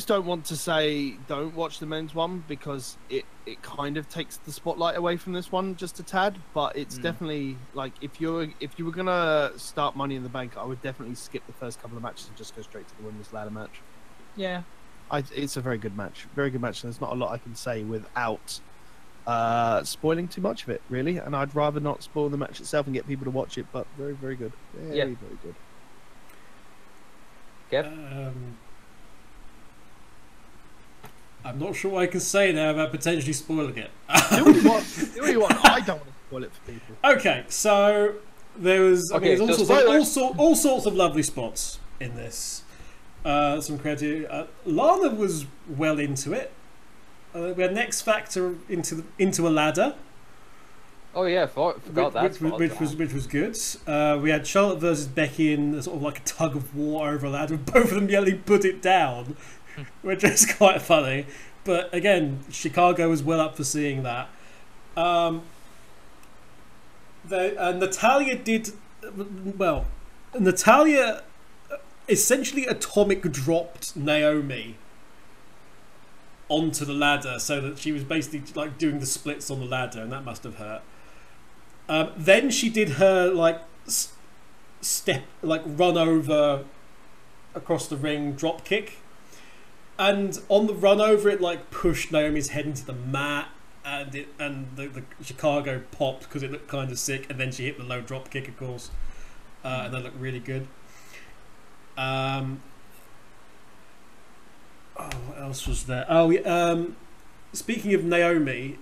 don't want to say don't watch the men's one because it kind of takes the spotlight away from this one just a tad, but it's definitely if you were going to start Money in the Bank, I would definitely skip the first couple of matches and just go straight to the women's ladder match. Yeah. It's a very good match. Very good match, and there's not a lot I can say without spoiling too much of it, really. And I'd rather not spoil the match itself and get people to watch it, but very, very good. Very good. Yep. I'm not sure what I can say now about potentially spoiling it. Do what you want. Do what you want. I don't want to spoil it for people. Okay, so there's all sorts of lovely spots in this. Some creative. Lana was well into it. We had X Factor into a ladder. Oh yeah, forgot that. Which was good. We had Charlotte versus Becky in sort of a tug of war over a ladder, with both of them yelling "Put it down," which is quite funny. But again, Chicago was well up for seeing that. Natalia did well. Natalia essentially atomic dropped Naomi onto the ladder, so that she was basically doing the splits on the ladder, and that must have hurt. Then she did her step run over across the ring drop kick, And on the run over, it like pushed Naomi's head into the mat, and the Chicago popped because it looked kind of sick, and then she hit the low drop kick, of course, and that looked really good. What else was there? Speaking of Naomi,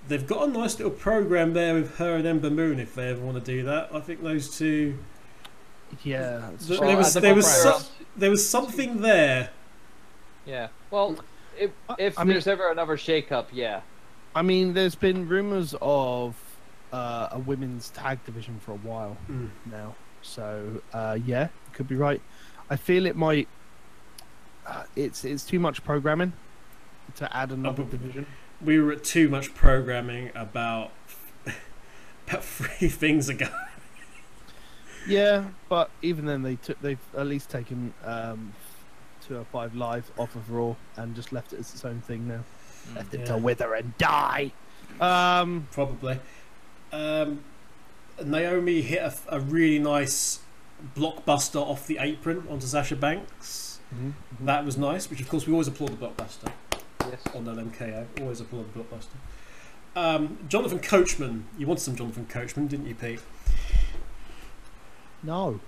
they've got a nice little program there with her and Ember Moon if they ever want to do that. I think those two. Yeah, There was something there. Yeah. Well, if there's ever another shake-up, yeah. I mean, there's been rumors of a women's tag division for a while now. So yeah, could be right. I feel it might. It's too much programming to add another division. We were at too much programming about 3 things ago. Yeah, but even then they've at least taken 205 Live off of Raw and just left it as its own thing now. Left it to wither and die. Probably. Naomi hit a really nice blockbuster off the apron onto Sasha Banks. That was nice, which of course we always applaud the blockbuster. Yes. On LMKO, always applaud the blockbuster. Jonathan Coachman, you wanted some Jonathan Coachman, didn't you, Pete? No.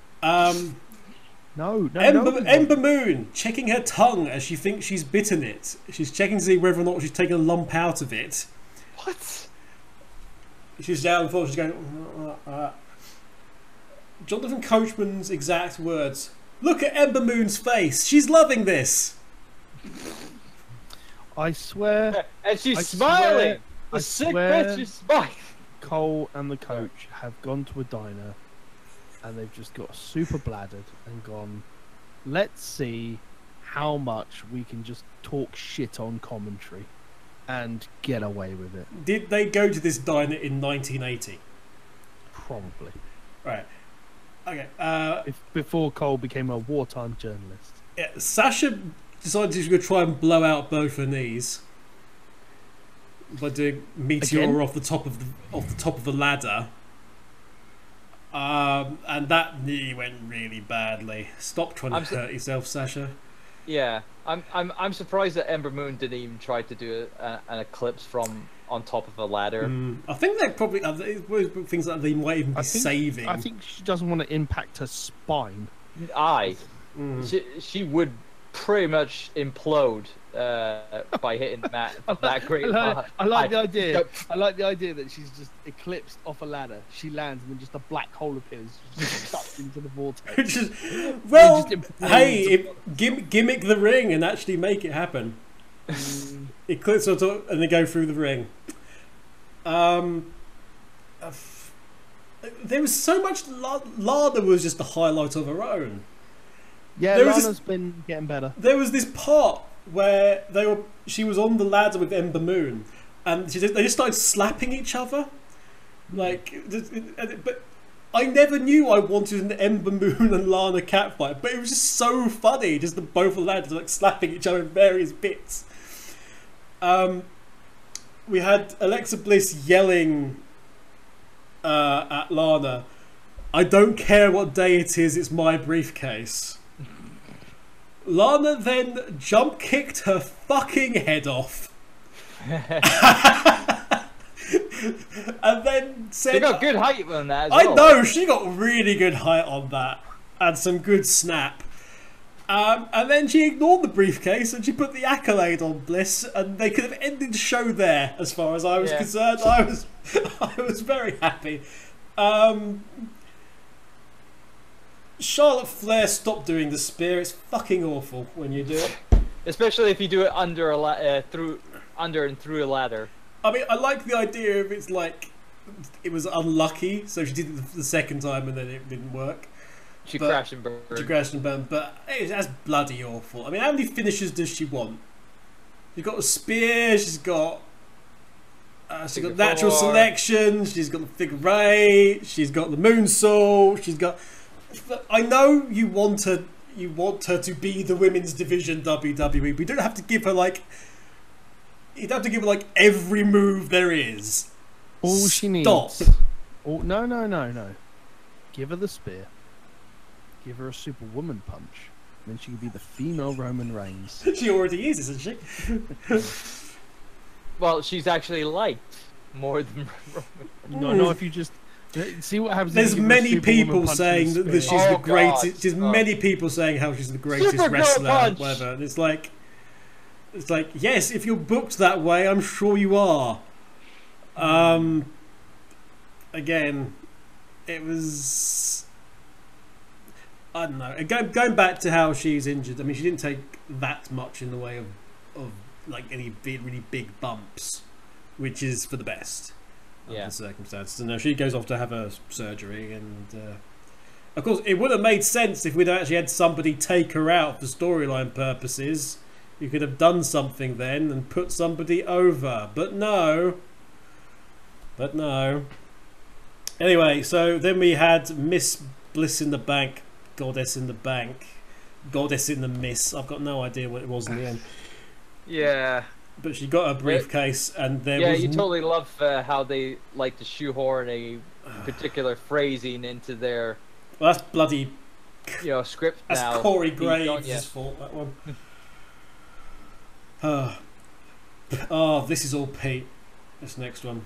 No. Ember Moon checking her tongue as she thinks she's bitten it. She's checking to see whether or not she's taken a lump out of it. What? She's down before she's going. Jonathan Coachman's exact words. Look at Ember Moon's face. She's loving this. I swear. And she's smiling. The sick bitch is smiling. Cole and the coach have gone to a diner and they've just got super bladdered and gone, let's see how much we can just talk shit on commentary and get away with it. Did they go to this diner in 1980? Probably. Right. Okay. Before Cole became a wartime journalist. Yeah, Sasha decided she was going to try and blow out both her knees by doing meteor off the top of the ladder. And that knee went really badly. Stop trying to hurt yourself, Sasha. Yeah, I'm surprised that Ember Moon didn't even try to do an eclipse from on top of a ladder. I think they probably things that they might even be saving. I think she doesn't want to impact her spine. She would pretty much implode by hitting that great. I like the idea. I like the idea that she's just eclipsed off a ladder. She lands and then just a black hole appears, just sucked into the vortex. Gimmick the ring and actually make it happen. Eclipse on top and then go through the ring. There was so much. Lana was just the highlight of her own. Yeah, Lana's been getting better. There was this part where she was on the ladder with Ember Moon, and they just started slapping each other. But I never knew I wanted an Ember Moon and Lana catfight, but it was just so funny, just the both of lads like slapping each other in various bits. We had Alexa Bliss yelling at Lana, "I don't care what day it is, it's my briefcase." Lana then jump kicked her fucking head off. And then said, she got good height on that as well. I know, she got really good height on that. And some good snap. And then she ignored the briefcase and she put the accolade on Bliss, and they could have ended the show there as far as I was concerned. I was very happy. Charlotte Flair, stop doing the spear. It's fucking awful when you do it. Especially if you do it under and through a ladder. I mean, I like the idea of it's like it was unlucky, so she did it the second time and then it didn't work. She crashed and burned. But that's bloody awful. I mean, how many finishes does she want? She's got a spear. She's got natural selection. She's got the figure eight. She's got the moonsault. She's got. I know you want her. You want her to be the women's division WWE. But you don't have to give her like. You don't have to give her like every move there is. All she needs. No. Give her the spear. Give her a Superwoman punch. then she could be the female Roman Reigns. She already is, isn't she? Well, she's actually liked more than Roman. No, if you just see what happens. There's if you give her a many Superwoman people punch saying and a that spear. she's the Oh, greatest. God. There's many people saying how she's the greatest Supergirl wrestler, punch. whatever. And it's like, yes, if you're booked that way, I'm sure you are. Again, it was, I don't know. Going back to how she's injured. I mean, she didn't take that much in the way of like any really big bumps, which is for the best. Yeah. The circumstances. And now she goes off to have her surgery, and of course it would have made sense if we'd actually had somebody take her out for storyline purposes. You could have done something then and put somebody over, but no. Anyway, so then we had Miss Bliss in the Bank, Goddess in the Bank, Goddess in the Miss. I've got no idea what it was in the end. Yeah. But she got a briefcase, and there was... Yeah, you totally love how they like to shoehorn a particular phrasing into their... Well, that's bloody... script that's now. Corey Graves' fault, that one. This is all Pete. This next one.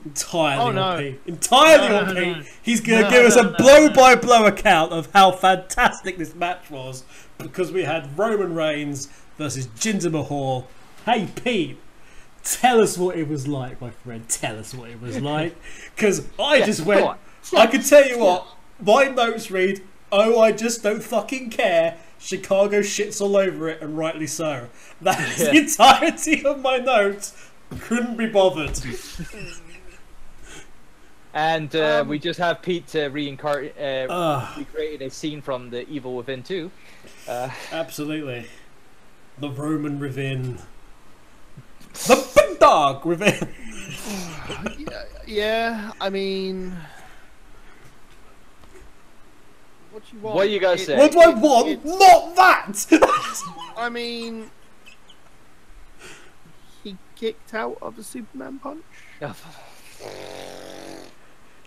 Entirely on Pete. Entirely on Pete. He's going to give us a blow-by-blow account of how fantastic this match was, because we had Roman Reigns versus Jinder Mahal. Hey Pete, tell us what it was like, my friend. Tell us what it was like. Because I just went, I can tell you what, my notes read, oh, I just don't fucking care. Chicago shits all over it, and rightly so. That is the entirety of my notes. Couldn't be bothered. And we just have Pete recreating a scene from The Evil Within 2. Absolutely. The Roman within. The big dog within. Yeah, I mean... What you want? What do you guys say? What do I want? Not that! I mean... He kicked out of a Superman punch?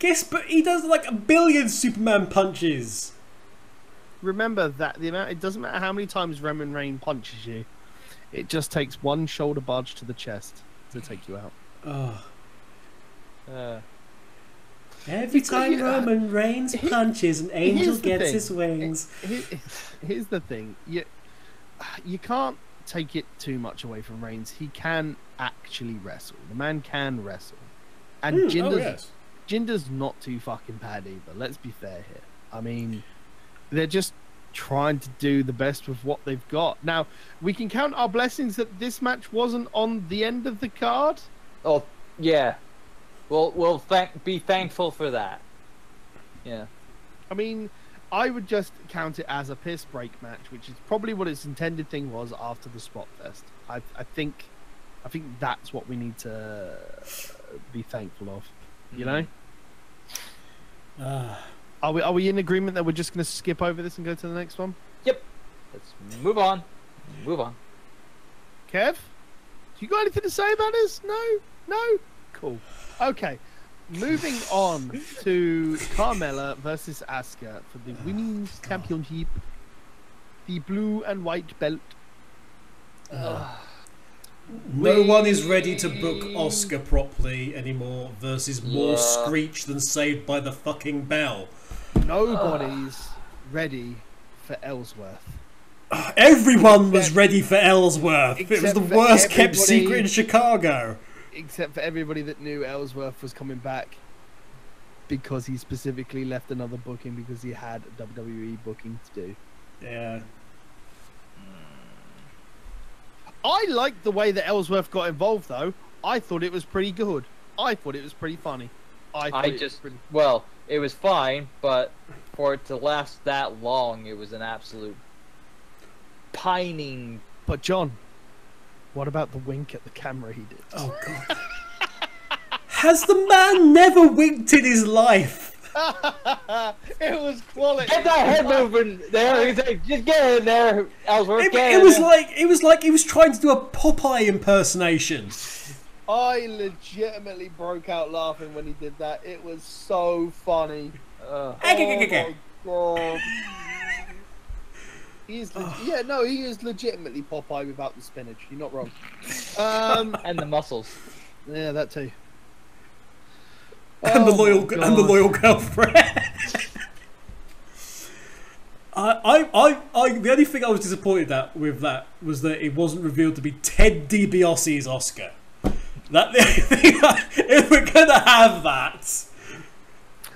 Yes, but he does like a billion Superman punches. Remember that it doesn't matter how many times Roman Reigns punches you, it just takes one shoulder barge to the chest to take you out. Every time Roman Reigns punches, an angel gets his wings. Here's the thing: you can't take it too much away from Reigns. He can actually wrestle. The man can wrestle, and Jinder's not too fucking bad either. Let's be fair here. I mean, they're just trying to do the best with what they've got. Now, we can count our blessings that this match wasn't on the end of the card. Oh, yeah. We'll be thankful for that. Yeah. I mean, I would just count it as a piss break match, which is probably what its intended thing was after the Spot Fest. I think that's what we need to be thankful of. You know? Are we in agreement that we're just going to skip over this and go to the next one? Yep. Let's move on. Kev? You got anything to say about this? No? Cool. Okay. Moving on to Carmella versus Asuka for the Women's Championship. The blue and white belt. No one is ready to book Oscar properly anymore versus more screech than Saved by the fucking Bell. Nobody's ready for Ellsworth. Everyone was ready for Ellsworth. It was the worst kept secret in Chicago. Except for everybody that knew Ellsworth was coming back, because he specifically left another booking because he had a WWE booking to do. Yeah. I liked the way that Ellsworth got involved, though. I thought it was pretty good. I thought it was pretty funny. It was fine, but for it to last that long, it was an absolute pining. But John, what about the wink at the camera he did? Oh God! Has the man never winked in his life? It was quality. Get that head moving there. Just get in there, Ellsworth. It was like he was trying to do a Popeye impersonation. I legitimately broke out laughing when he did that. It was so funny. Oh my God. He is. Yeah, no, he is legitimately Popeye without the spinach. You're not wrong. And the muscles. Yeah, that too. And the loyal girlfriend. The only thing I was disappointed with that was that it wasn't revealed to be Ted DiBiase's Oscar. That if we're gonna have that,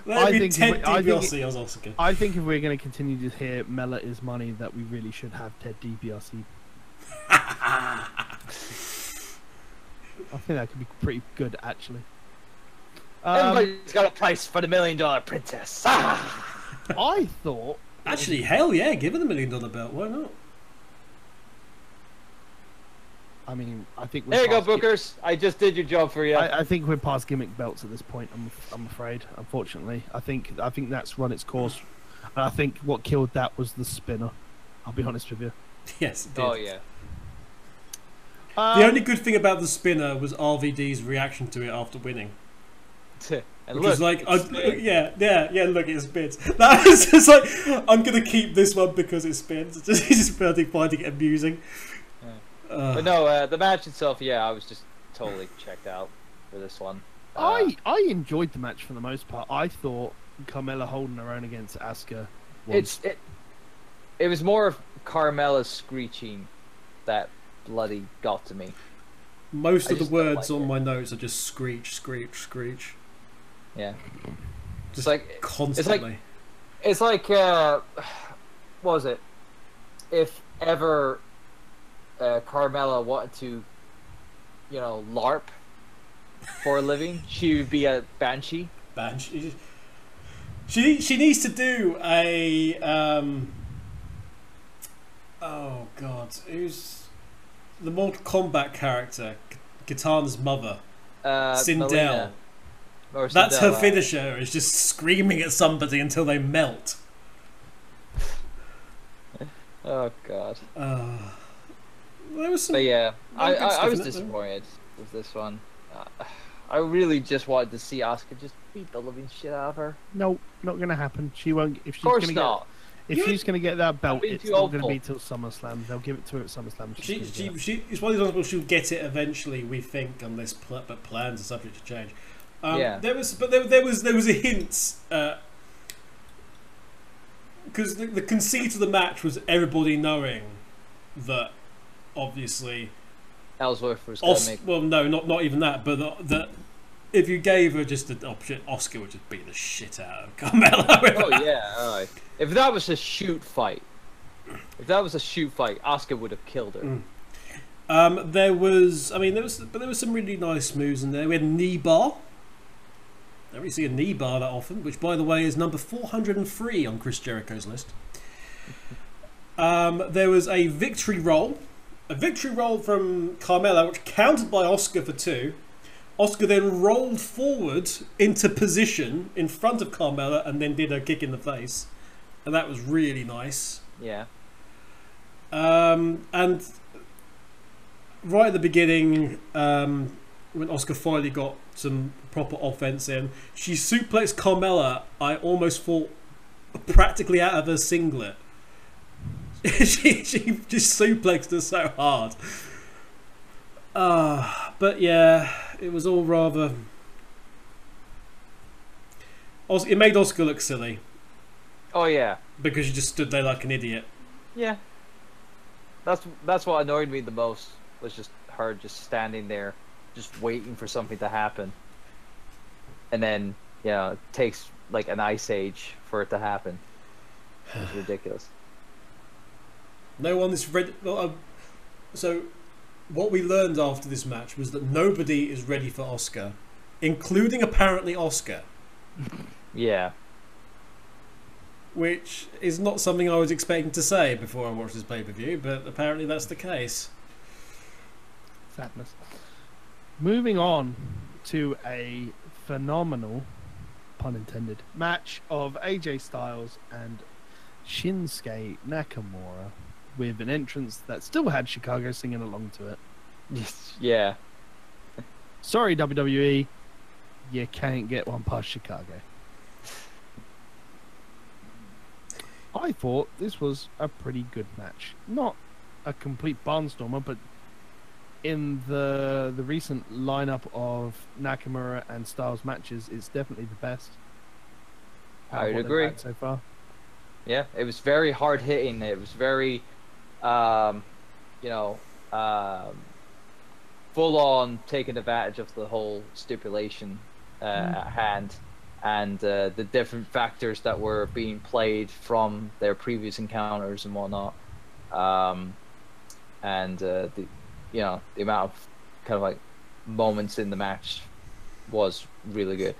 let it be Ted DiBiase as Oscar. I think if we're going to continue to hear Mela is money, that we really should have Ted DiBiase. I think that could be pretty good, actually. Everybody's got a price for the $1 Million Princess. I thought. Actually, hell yeah, give her the $1 Million belt. Why not? I mean, I think. There you go, Bookers. I just did your job for you. I think we're past gimmick belts at this point. I'm afraid. Unfortunately, I think that's run its course. And I think what killed that was the spinner. I'll be honest with you. Yes, it did. Oh yeah. The only good thing about the spinner was RVD's reaction to it after winning. And Which was like, yeah, look, it spins. That was just like, I'm going to keep this one because it spins. He's just finding it amusing. But no, the match itself, yeah, I was just totally checked out for this one. I enjoyed the match for the most part. I thought Carmella holding her own against Asuka was... It was more of Carmella's screeching that bloody got to me. Most of the words on my notes are just screech, screech, screech. Yeah. Just like constantly. It's like what was it? If ever Carmella wanted to, LARP for a living, she would be a banshee. Banshee. She needs to do a oh god, who's the Mortal Kombat character? Kitana's mother, Sindel. That's her finisher. Is just screaming at somebody until they melt. Oh god. There was some. But yeah, I was disappointed with this one. I really just wanted to see Asuka just beat the living shit out of her. No, not gonna happen. She won't. If she's of course gonna not. She's gonna get that belt, it's not gonna be till SummerSlam. They'll give it to her at SummerSlam. It's one of those ones she'll get it eventually. We think, unless but plans are subject to change. Yeah. There was a hint because the conceit of the match was everybody knowing that obviously Ellsworth was going to make. Well, no, not even that, but that if you gave her just an option, Asuka would just beat the shit out of Carmella. Oh yeah, if that was a shoot fight, Asuka would have killed her. There was some really nice moves in there. We had a knee bar. Don't really see a knee bar that often, which, by the way, is number 403 on Chris Jericho's list. There was a victory roll from Carmella, which counted by Asuka for 2. Asuka then rolled forward into position in front of Carmella and then did a kick in the face, and that was really nice. Yeah. And right at the beginning, when Asuka finally got some proper offense in, she suplexed Carmella. I almost thought practically out of her singlet. she just suplexed her so hard. But yeah, it was all rather. It made Asuka look silly. Oh yeah. Because she just stood there like an idiot. Yeah. That's what annoyed me the most, was just her just standing there, just waiting for something to happen. And then, it takes like an ice age for it to happen. It's ridiculous. No one is ready. So, what we learned after this match was that nobody is ready for Asuka, including apparently Asuka. Yeah. Which is not something I was expecting to say before I watched this pay-per-view, but apparently that's the case. Sadness. Moving on to a phenomenal, pun intended, match of AJ Styles and Shinsuke Nakamura, with an entrance that still had Chicago singing along to it. Yeah. Sorry, WWE, you can't get one past Chicago. I thought this was a pretty good match. Not a complete barnstormer, but in the recent lineup of Nakamura and Styles matches, it's definitely the best. I would agree. So far. Yeah, it was very hard hitting. It was very, full on taking advantage of the whole stipulation at hand, and the different factors that were being played from their previous encounters and whatnot, and the amount of kind of like moments in the match was really good.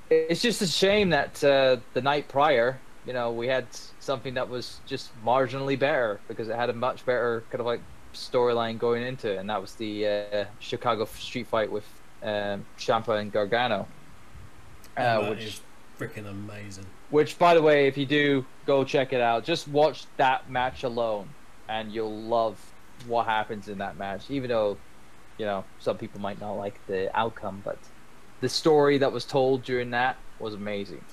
It's just a shame that the night prior, we had something that was just marginally better, because it had a much better kind of like storyline going into it, and that was the Chicago street fight with Ciampa and Gargano, which is freaking amazing. Which, by the way, if you do go check it out, just watch that match alone, and you'll love what happens in that match. Even though, some people might not like the outcome, but the story that was told during that was amazing.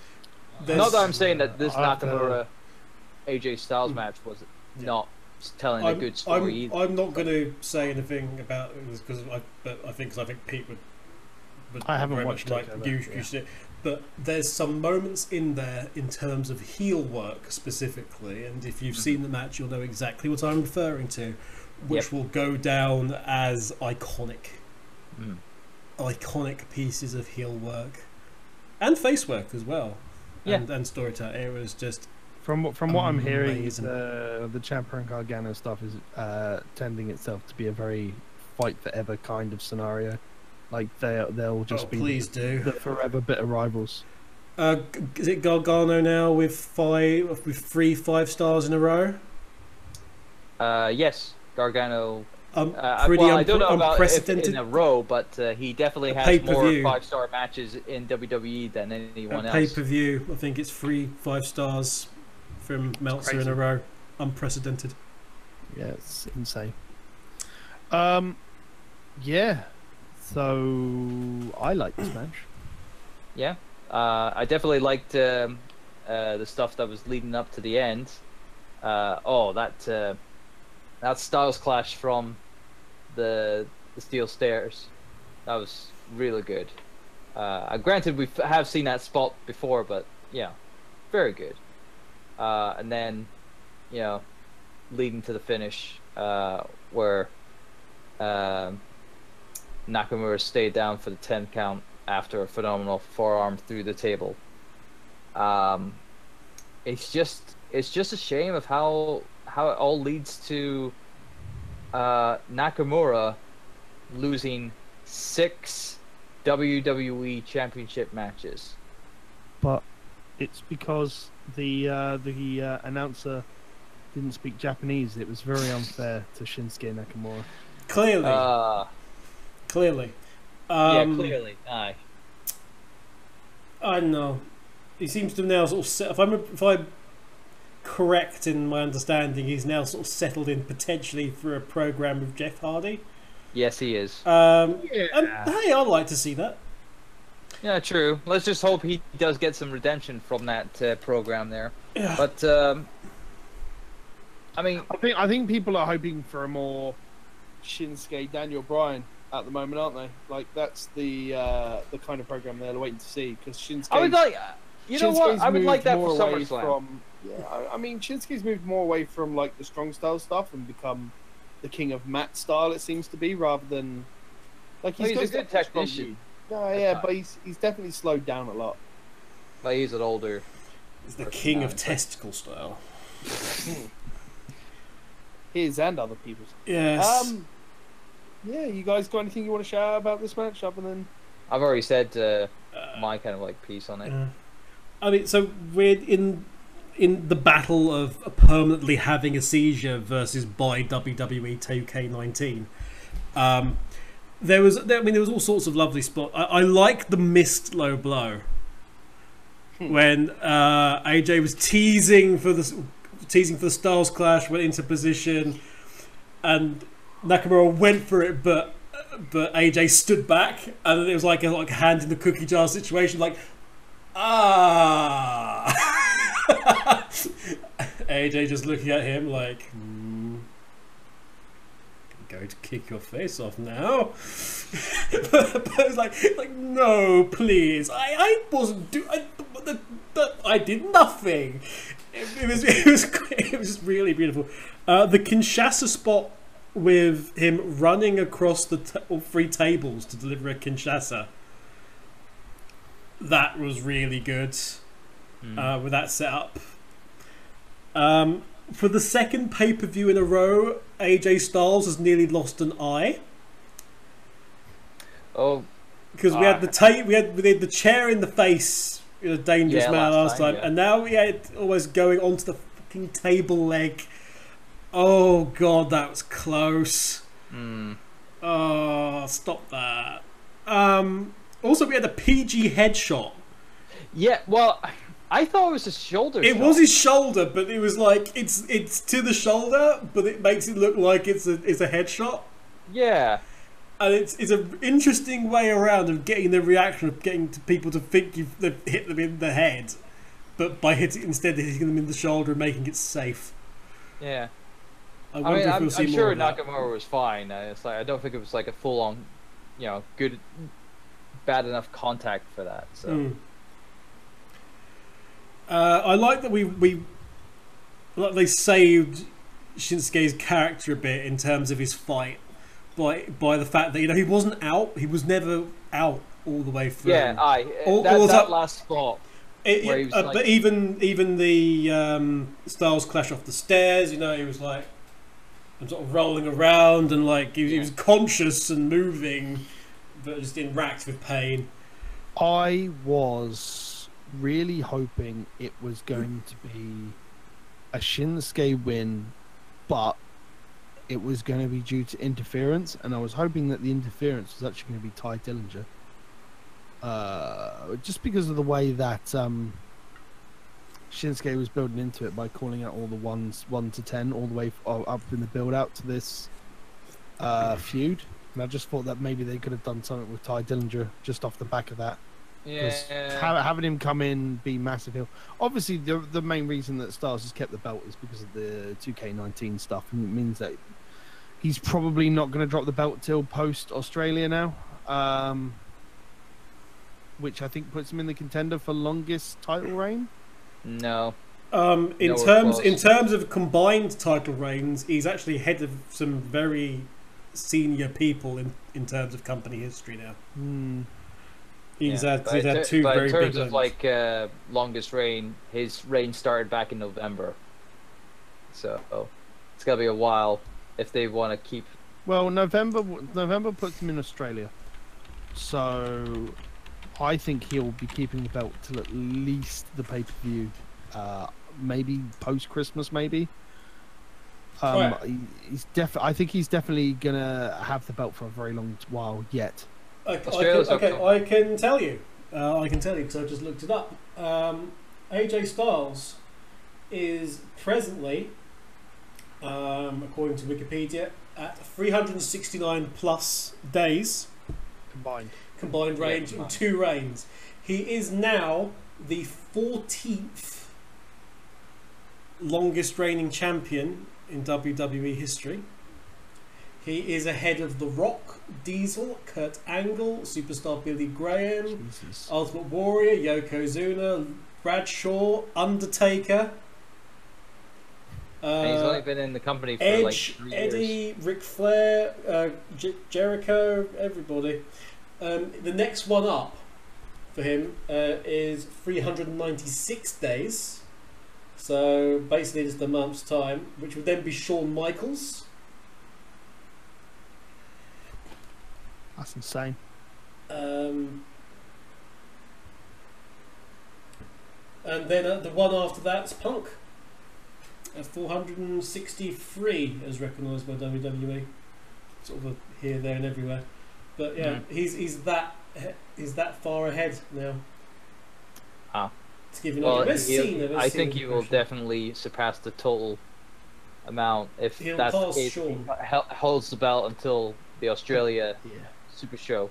Not that I'm saying that this Nakamura AJ Styles match was not telling a good story either. I'm not going to say anything about it because I think Pete would I haven't watched it. It. But there's some moments in there in terms of heel work specifically, and if you've seen the match, you'll know exactly what I'm referring to, which will go down as iconic. Iconic pieces of heel work and face work as well. And storytelling. It was just from what I'm hearing, the Ciampa and Gargano stuff is tending itself to be a very fight forever kind of scenario. Like they'll just be the forever bitter rivals. Is it Gargano now with 3 5-stars in a row? Yes, Gargano. I don't know about if in a row, but he definitely has more 5-star matches in WWE than anyone else. Pay-per-view, I think it's 3 5-stars from Meltzer in a row. Unprecedented. Yeah, it's insane. Yeah. So I like this match. Yeah, I definitely liked the stuff that was leading up to the end. That Styles clash from the steel stairs, that was really good. Granted, we have seen that spot before, but yeah, very good. And then, leading to the finish, where Nakamura stayed down for the 10 count after a phenomenal forearm through the table. It's just a shame of how it all leads to Nakamura losing 6 WWE Championship matches. But it's because the announcer didn't speak Japanese. It was very unfair to Shinsuke Nakamura. Clearly. Clearly. Aye. I don't know. He seems to now sort of if I'm correct in my understanding, he's now sort of settled in potentially for a program with Jeff Hardy. Yes, he is. And, hey, I'd like to see that. Yeah, true. Let's just hope he does get some redemption from that program there. Yeah. But I think people are hoping for a more Shinsuke Daniel Bryan at the moment, aren't they? Like that's the kind of program they're waiting to see, because Shinsuke. I would like, I would like that for SummerSlam. I mean, Shinsuke's moved more away from like the strong style stuff and become the king of mat style. It seems to be, rather than like he's a good technician. But he's definitely slowed down a lot. But he's an older. He's the king of testicle style. His and other people's. Yes. Yeah, you guys got anything you want to share about this match other than? I've already said my kind of like piece on it. I mean, so we're in the battle of permanently having a seizure versus by WWE 2K19. There was all sorts of lovely spots. I like the missed low blow when AJ was teasing for the Styles clash, went into position, and Nakamura went for it, but AJ stood back, and it was like a hand in the cookie jar situation, like AJ just looking at him like, going to kick your face off now. But it's like, no, please. I wasn't I did nothing. It was just really beautiful. The Kinshasa spot with him running across the all three tables to deliver a Kinshasa. That was really good. With that setup. For the second pay-per-view in a row, AJ Styles has nearly lost an eye. Oh, because we had the chair in the face, Dangerous Man last time, and now we had almost going onto the fucking table leg. Oh god, that was close. Oh, stop that. Also, we had a PG headshot. Yeah, well, I thought it was his shoulder. It was his shoulder, but it was like it's to the shoulder, but it makes it look like it's a headshot. Yeah, and it's an interesting way around of getting the reaction of getting people to think you've hit them in the head, but by hitting them in the shoulder and making it safe. Yeah. I wonder if we'll see I'm more sure of that. Nakamura was fine. It's like I don't think it was like a full-on, good, bad enough contact for that. So. I like that they saved Shinsuke's character a bit in terms of his fight by the fact that he wasn't out. He was never out all the way through. Yeah, that last spot. But even the Styles clash off the stairs, he was like, I'm sort of rolling around and like he was conscious and moving, but just racked with pain. I was really hoping it was going to be a Shinsuke win, but it was going to be due to interference, and I was hoping that the interference was actually going to be Ty Dillinger. Just because of the way that Shinsuke was building into it by calling out all the ones 1 to 10 all the way up in the build out to this feud, and I just thought that maybe they could have done something with Ty Dillinger just off the back of that. Yeah, having him come in, be massive heel. Obviously, the main reason that Styles has kept the belt is because of the 2K19 stuff, and it means that he's probably not going to drop the belt till post Australia now, which I think puts him in the contender for longest title reign. No. In terms of combined title reigns, he's actually head of some very senior people in terms of company history now. He's had two very big ones. In terms of longest reign, his reign started back in November, so it's gonna be a while if they want to keep. Well, November puts him in Australia, so I think he'll be keeping the belt till at least the pay-per-view, maybe post-Christmas, maybe. I think he's definitely gonna have the belt for a very long while yet. I can tell you because I just looked it up. AJ Styles is presently, according to Wikipedia, at 369 plus days combined range in 2 reigns. He is now the 14th longest reigning champion in WWE history. He is ahead of The Rock, Diesel, Kurt Angle, Superstar Billy Graham, Ultimate Warrior, Yokozuna, Bradshaw, Undertaker. And he's only been in the company for Edge, like 3 years. Eddie, Ric Flair, Jericho, everybody. The next one up for him is 396 days. So basically just a month's time, which would then be Shawn Michaels. That's insane. And then the one after that's Punk at 463, as recognised by WWE. Sort of here, there, and everywhere. But yeah, he's that far ahead now. It's giving I think he will definitely surpass the total amount if that's the case. He holds the belt until the Australia Super Show.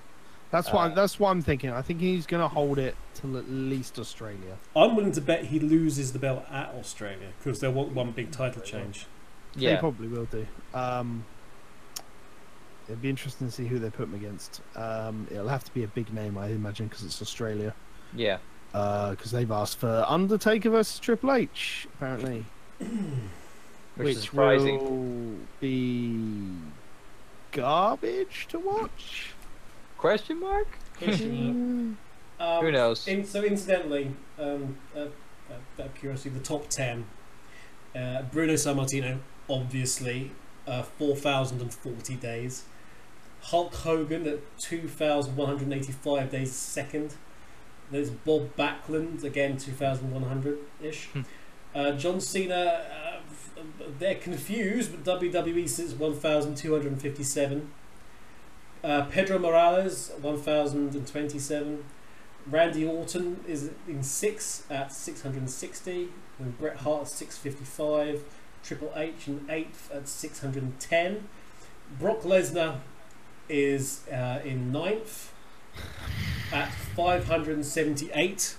That's what I'm thinking. I think he's going to hold it till at least Australia. I'm willing to bet he loses the belt at Australia because they'll want one big title change. Yeah, they probably will do. It'd be interesting to see who they put him against. It'll have to be a big name, I imagine, because it's Australia. Yeah. Because they've asked for Undertaker versus Triple H, apparently. Which is surprising. Will be garbage to watch? Question mark? Who knows? So incidentally, out of curiosity, the top 10. Bruno Sammartino, obviously, 4,040 days. Hulk Hogan at 2,185 days second. There's Bob Backlund, again 2,100-ish. John Cena, they're confused, but WWE says 1,257. Pedro Morales, 1,027. Randy Orton is in 6th at 660. And Bret Hart at 655. Triple H in 8th at 610. Brock Lesnar is in 9th at 578.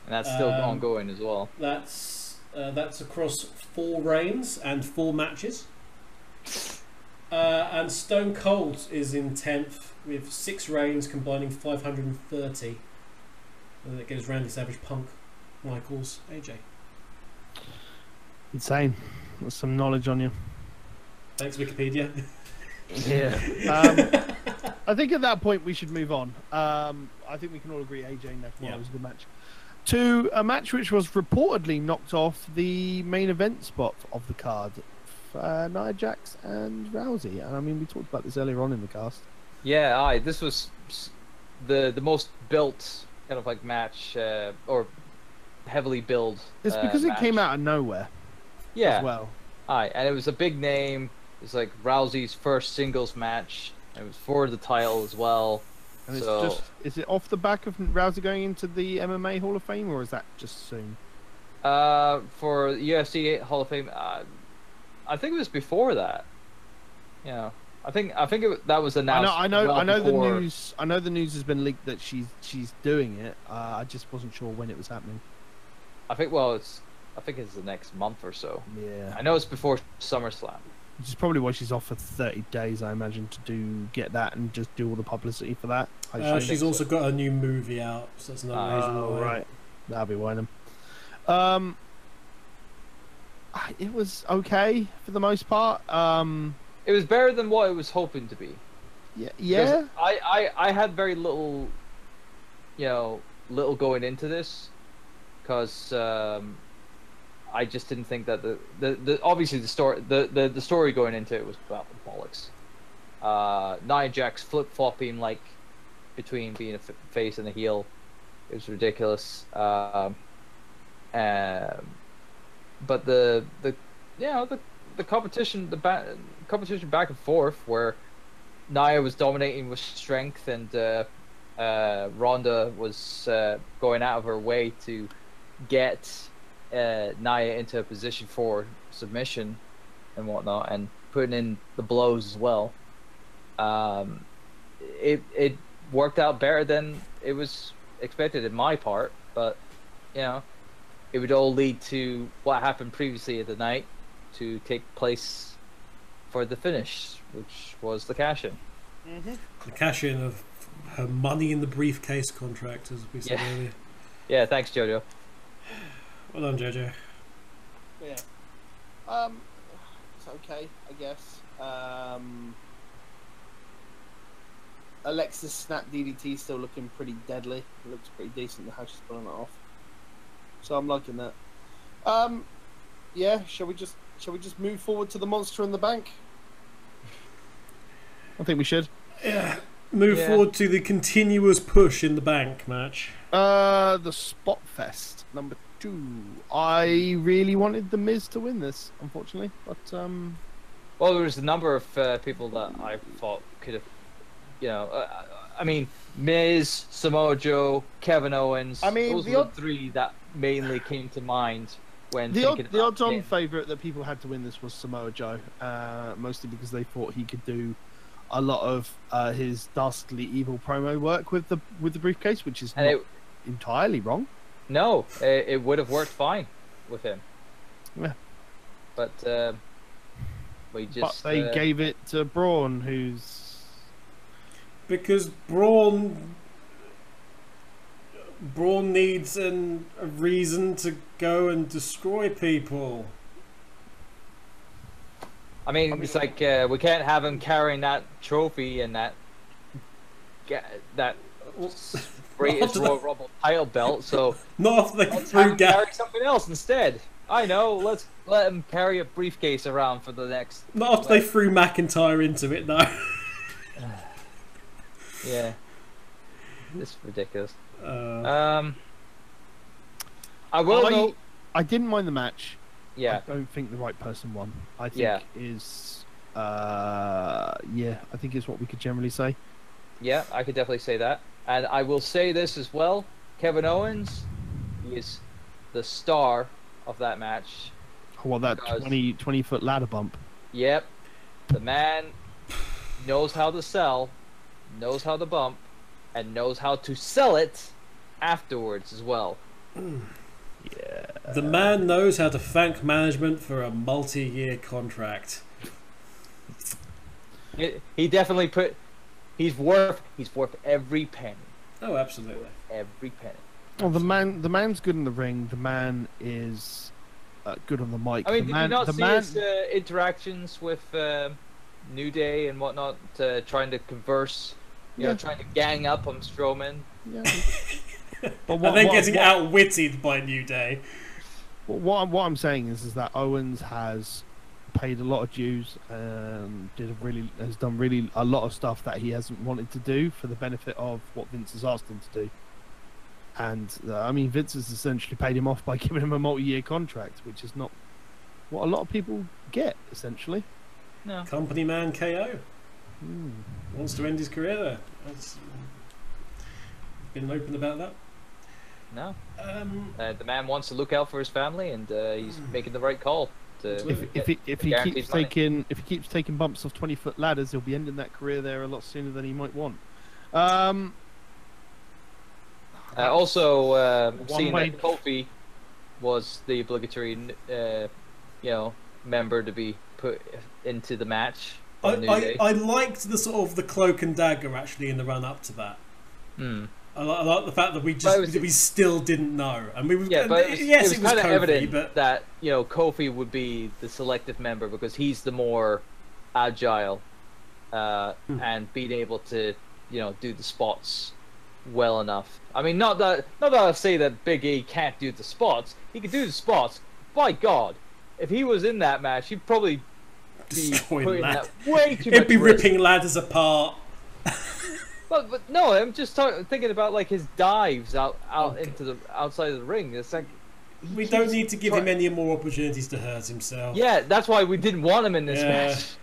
And that's still ongoing as well. That's across 4 reigns and 4 matches. And Stone Cold is in 10th with 6 reigns combining 530. And that gives Randy Savage, Punk, Michaels, AJ. Insane. That's some knowledge on you. Thanks, Wikipedia. Yeah. I think at that point we should move on. I think we can all agree AJ Nakamura was a good match. To a match which was reportedly knocked off the main event spot of the card. Nia Jax and Rousey. And I mean, we talked about this earlier on in the cast. Yeah, this was the most built kind of like match, or heavily built. It's because it came out of nowhere. Yeah. As well. And it was a big name. It's like Rousey's first singles match. It was for the title as well. And is it off the back of Rousey going into the MMA Hall of Fame, or is that just soon? For UFC Hall of Fame, I think it was before that. Yeah, I think that was announced. I know the news. I know the news has been leaked that she's doing it. I just wasn't sure when it was happening. I think it's the next month or so. Yeah. I know it's before SummerSlam. Which is probably why she's off for 30 days, I imagine, to get that and just do all the publicity for that. She's also got a new movie out, so that's another reason why. Right. That'll be why then. It was okay for the most part. It was better than what it was hoping to be. Yeah. I had very little, little going into this, because I just didn't think that the obviously the story going into it was about bollocks. Nia Jax flip-flopping like between being a face and a heel, it was ridiculous. But the competition, competition back and forth, where Nia was dominating with strength and Ronda was going out of her way to get Nia into a position for submission and whatnot, and putting in the blows as well. It worked out better than it was expected in my part, but it would all lead to what happened previously at the night to take place for the finish, which was the cash-in. Mm-hmm. The cash-in of her Money in the Briefcase contract, as we said earlier. Yeah, thanks, Jojo. Well done, Jojo. Yeah. It's okay, I guess. Alexa's snap DDT still looking pretty deadly. It looks pretty decent how she's pulling it off. So I'm liking that. Yeah, shall we just move forward to the Monster in the Bank? I think we should. Yeah. Move forward to the continuous push in the bank match. The Spot Fest number 2. I really wanted The Miz to win this, unfortunately, but well, there was a number of people that I thought could have, I mean, Miz, Samoa Joe, Kevin Owens. I mean, those were the 3 that mainly came to mind when the thinking odds-on favourite that people had to win this was Samoa Joe, mostly because they thought he could do a lot of his dastardly evil promo work with the briefcase, which is entirely wrong. No, it would have worked fine with him. Yeah. But we just. But they gave it to Braun, who's because Braun needs a reason to go and destroy people. I mean, it's like we can't have him carrying that trophy and that greatest Royal Rumble title belt. So not after they threw carry something else instead. I know. Let's let him carry a briefcase around for the next. Not after they threw McIntyre into it, though. Yeah, it's ridiculous. I will. I didn't mind the match. Yeah. I don't think the right person won. I think is I think is what we could generally say. Yeah, I could definitely say that. And I will say this as well. Kevin Owens is the star of that match. Well, that 20-foot ladder bump. Yep. The man knows how to sell, knows how to bump, and knows how to sell it afterwards as well. Yeah. The man knows how to thank management for a multi-year contract. He definitely he's worth every penny. Oh, absolutely. Every penny. Well, the man's good in the ring. The man is good on the mic. I mean, did you not see his interactions with New Day and whatnot, trying to converse, trying to gang up on Strowman? Yeah. But and then getting outwitted by New Day. What I'm saying is that Owens has paid a lot of dues and has done really a lot of stuff that he hasn't wanted to do for the benefit of what Vince has asked him to do. And I mean, Vince has essentially paid him off by giving him a multi-year contract, which is not what a lot of people get, essentially. No. Company man KO wants to end his career there. Been open about that. No. The man wants to look out for his family, and he's making the right call. If he keeps taking bumps off 20-foot ladders, he'll be ending that career there a lot sooner than he might want. Also, seeing that Kofi was the obligatory, member to be put into the match. I liked the sort of the cloak and dagger actually in the run up to that. I like the fact that we still didn't know, and it was kind of evident but that Kofi would be the selective member because he's the more agile and being able to do the spots well enough. I mean, not that I say that Big E can't do the spots. He can do the spots. By God, if he was in that match, he'd probably be putting that way too much He'd be risk. ripping ladders apart. But no, I'm just thinking about like his dives out into the outside of the ring. It's like we don't need to give him any more opportunities to hurt himself. Yeah, that's why we didn't want him in this match.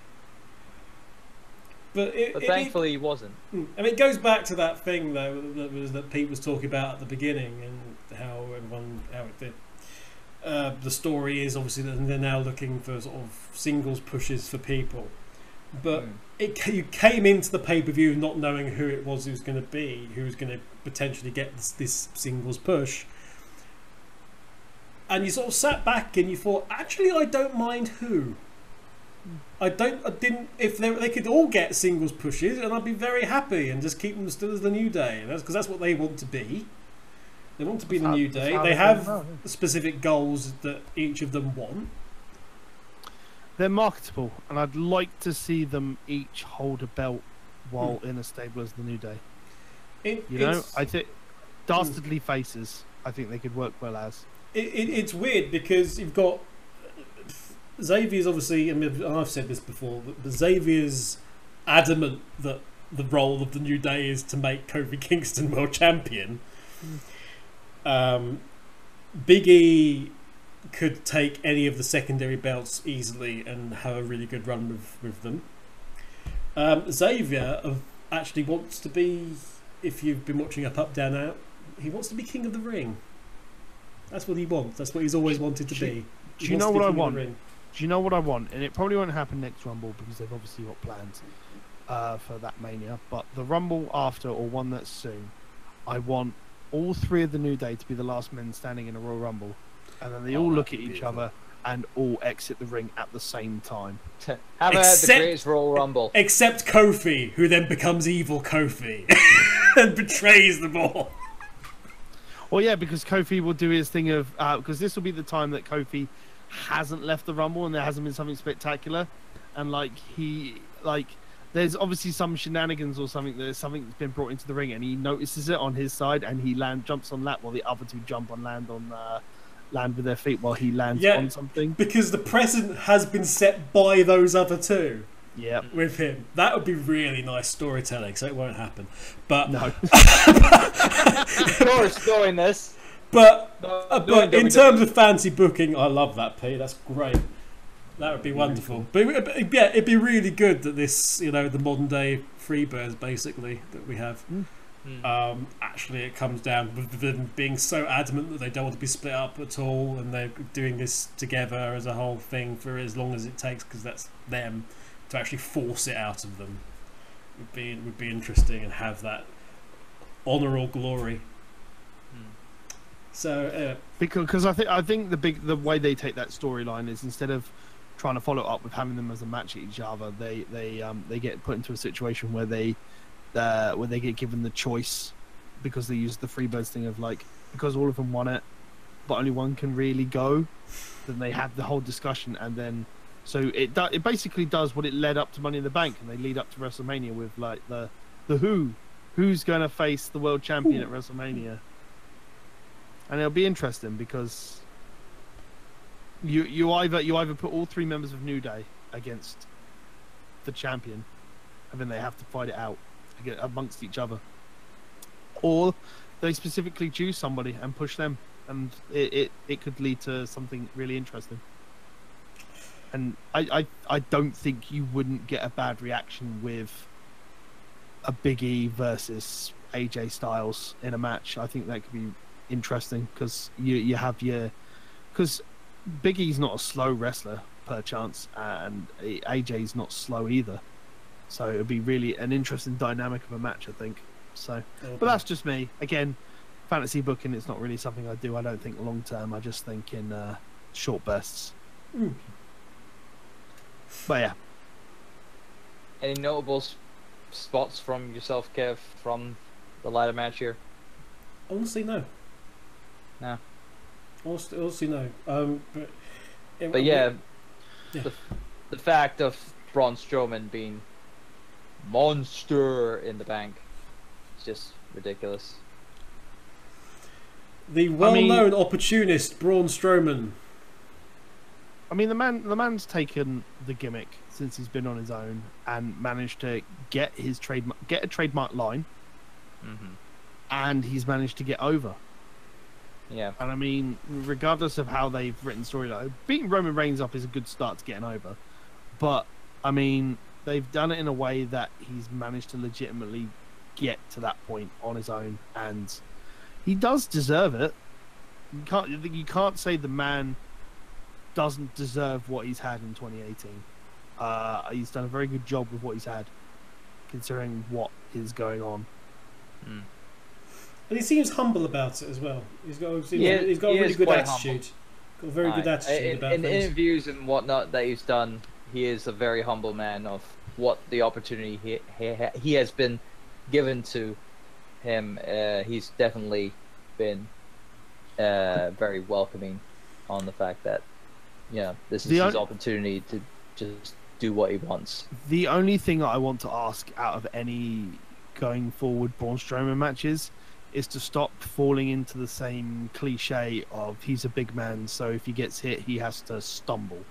But thankfully he wasn't. I mean, it goes back to that thing though that Pete was talking about at the beginning, and how it did. The story is obviously that they're now looking for sort of singles pushes for people, but you came into the pay-per-view not knowing who it was who was going to potentially get this singles push, and you sort of sat back and you thought, actually, I don't mind who. If they could all get singles pushes, and I'd be very happy and just keep them still as the New Day, because that's what they want to be. They want to be the New Day. They have specific goals that each of them want. They're marketable, and I'd like to see them each hold a belt while in a stable as the New Day. I think dastardly faces. I think they could work well as. It's weird because you've got Xavier's obviously. I mean, I've said this before, but Xavier's adamant that the role of the New Day is to make Kofi Kingston world champion. Big E could take any of the secondary belts easily and have a really good run with them. Xavier actually wants to be, if you've been watching Up, Down, Out, he wants to be King of the Ring. That's what he wants. That's what he's always wanted to be. Do you know what I want? Do you know what I want? And it probably won't happen next Rumble because they've obviously got plans. for that Mania, but the Rumble after, or one that's soon, I want all three of the New Day to be the last men standing in a Royal Rumble, and then they all look at each other and all exit the ring at the same time. Have the greatest Royal Rumble. Except Kofi, who then becomes evil Kofi and betrays them all. Well, yeah, because Kofi will do his thing of because this will be the time that Kofi hasn't left the Rumble and there hasn't been something spectacular, and there's obviously some shenanigans or something. There's something that's been brought into the ring, and he notices it on his side, and he jumps on that while the other two jump on land with their feet while he lands on something. Because the precedent has been set by those other two. Yeah, with him, that would be really nice storytelling. So it won't happen, but no. You're storing this. But in terms of fancy booking, I love that, P. That's great. That would be wonderful. But yeah, it'd be really good that this, the modern day Freebirds basically that we have. Actually, it comes down with them being so adamant that they don't want to be split up at all, and they're doing this together as a whole thing for as long as it takes, because that's them, to actually force it out of them. Would be interesting and have that honor or glory. So because I think the way they take that storyline is, instead of trying to follow up with having them as a match at each other, they get put into a situation where they get given the choice, because they use the Freebirds thing of because all of them want it, but only one can really go. Then they have the whole discussion, and then so it basically does what it led up to Money in the Bank, and they lead up to WrestleMania with who's going to face the world champion at WrestleMania, and it'll be interesting because you either put all three members of New Day against the champion, and then they have to fight it out amongst each other, or they specifically choose somebody and push them, and it could lead to something really interesting. And I don't think you wouldn't get a bad reaction with a Big E versus AJ Styles in a match. I think that could be interesting, because because Big E's not a slow wrestler per chance, and AJ's not slow either. So it'd be really an interesting dynamic of a match, I think. So, but that's just me. Again, fantasy booking, it's not really something I do. I don't think long term. I just think in short bursts. But yeah. Any notable spots from yourself, Kev, from the ladder match here? Honestly, no. No. Honestly, no. But yeah. The fact of Braun Strowman being monster in the bank is just ridiculous. The well-known opportunist Braun Strowman. I mean, the man's taken the gimmick since he's been on his own and managed to get a trademark line, and he's managed to get over. Yeah. And I mean, regardless of how they've written storyline, beating Roman Reigns up is a good start to getting over. But I mean, they've done it in a way that he's managed to legitimately get to that point on his own, and he does deserve it. You can't say the man doesn't deserve what he's had in 2018. He's done a very good job with what he's had, considering what is going on. And he seems humble about it as well. He's got a really good attitude. Got a very good attitude about in things. In interviews and whatnot that he's done, he is a very humble man of what the opportunity he has been given to him. He's definitely been very welcoming on the fact that this is his opportunity to just do what he wants. The only thing I want to ask out of any going forward Braun Strowman matches is to stop falling into the same cliche of he's a big man, so if he gets hit, he has to stumble.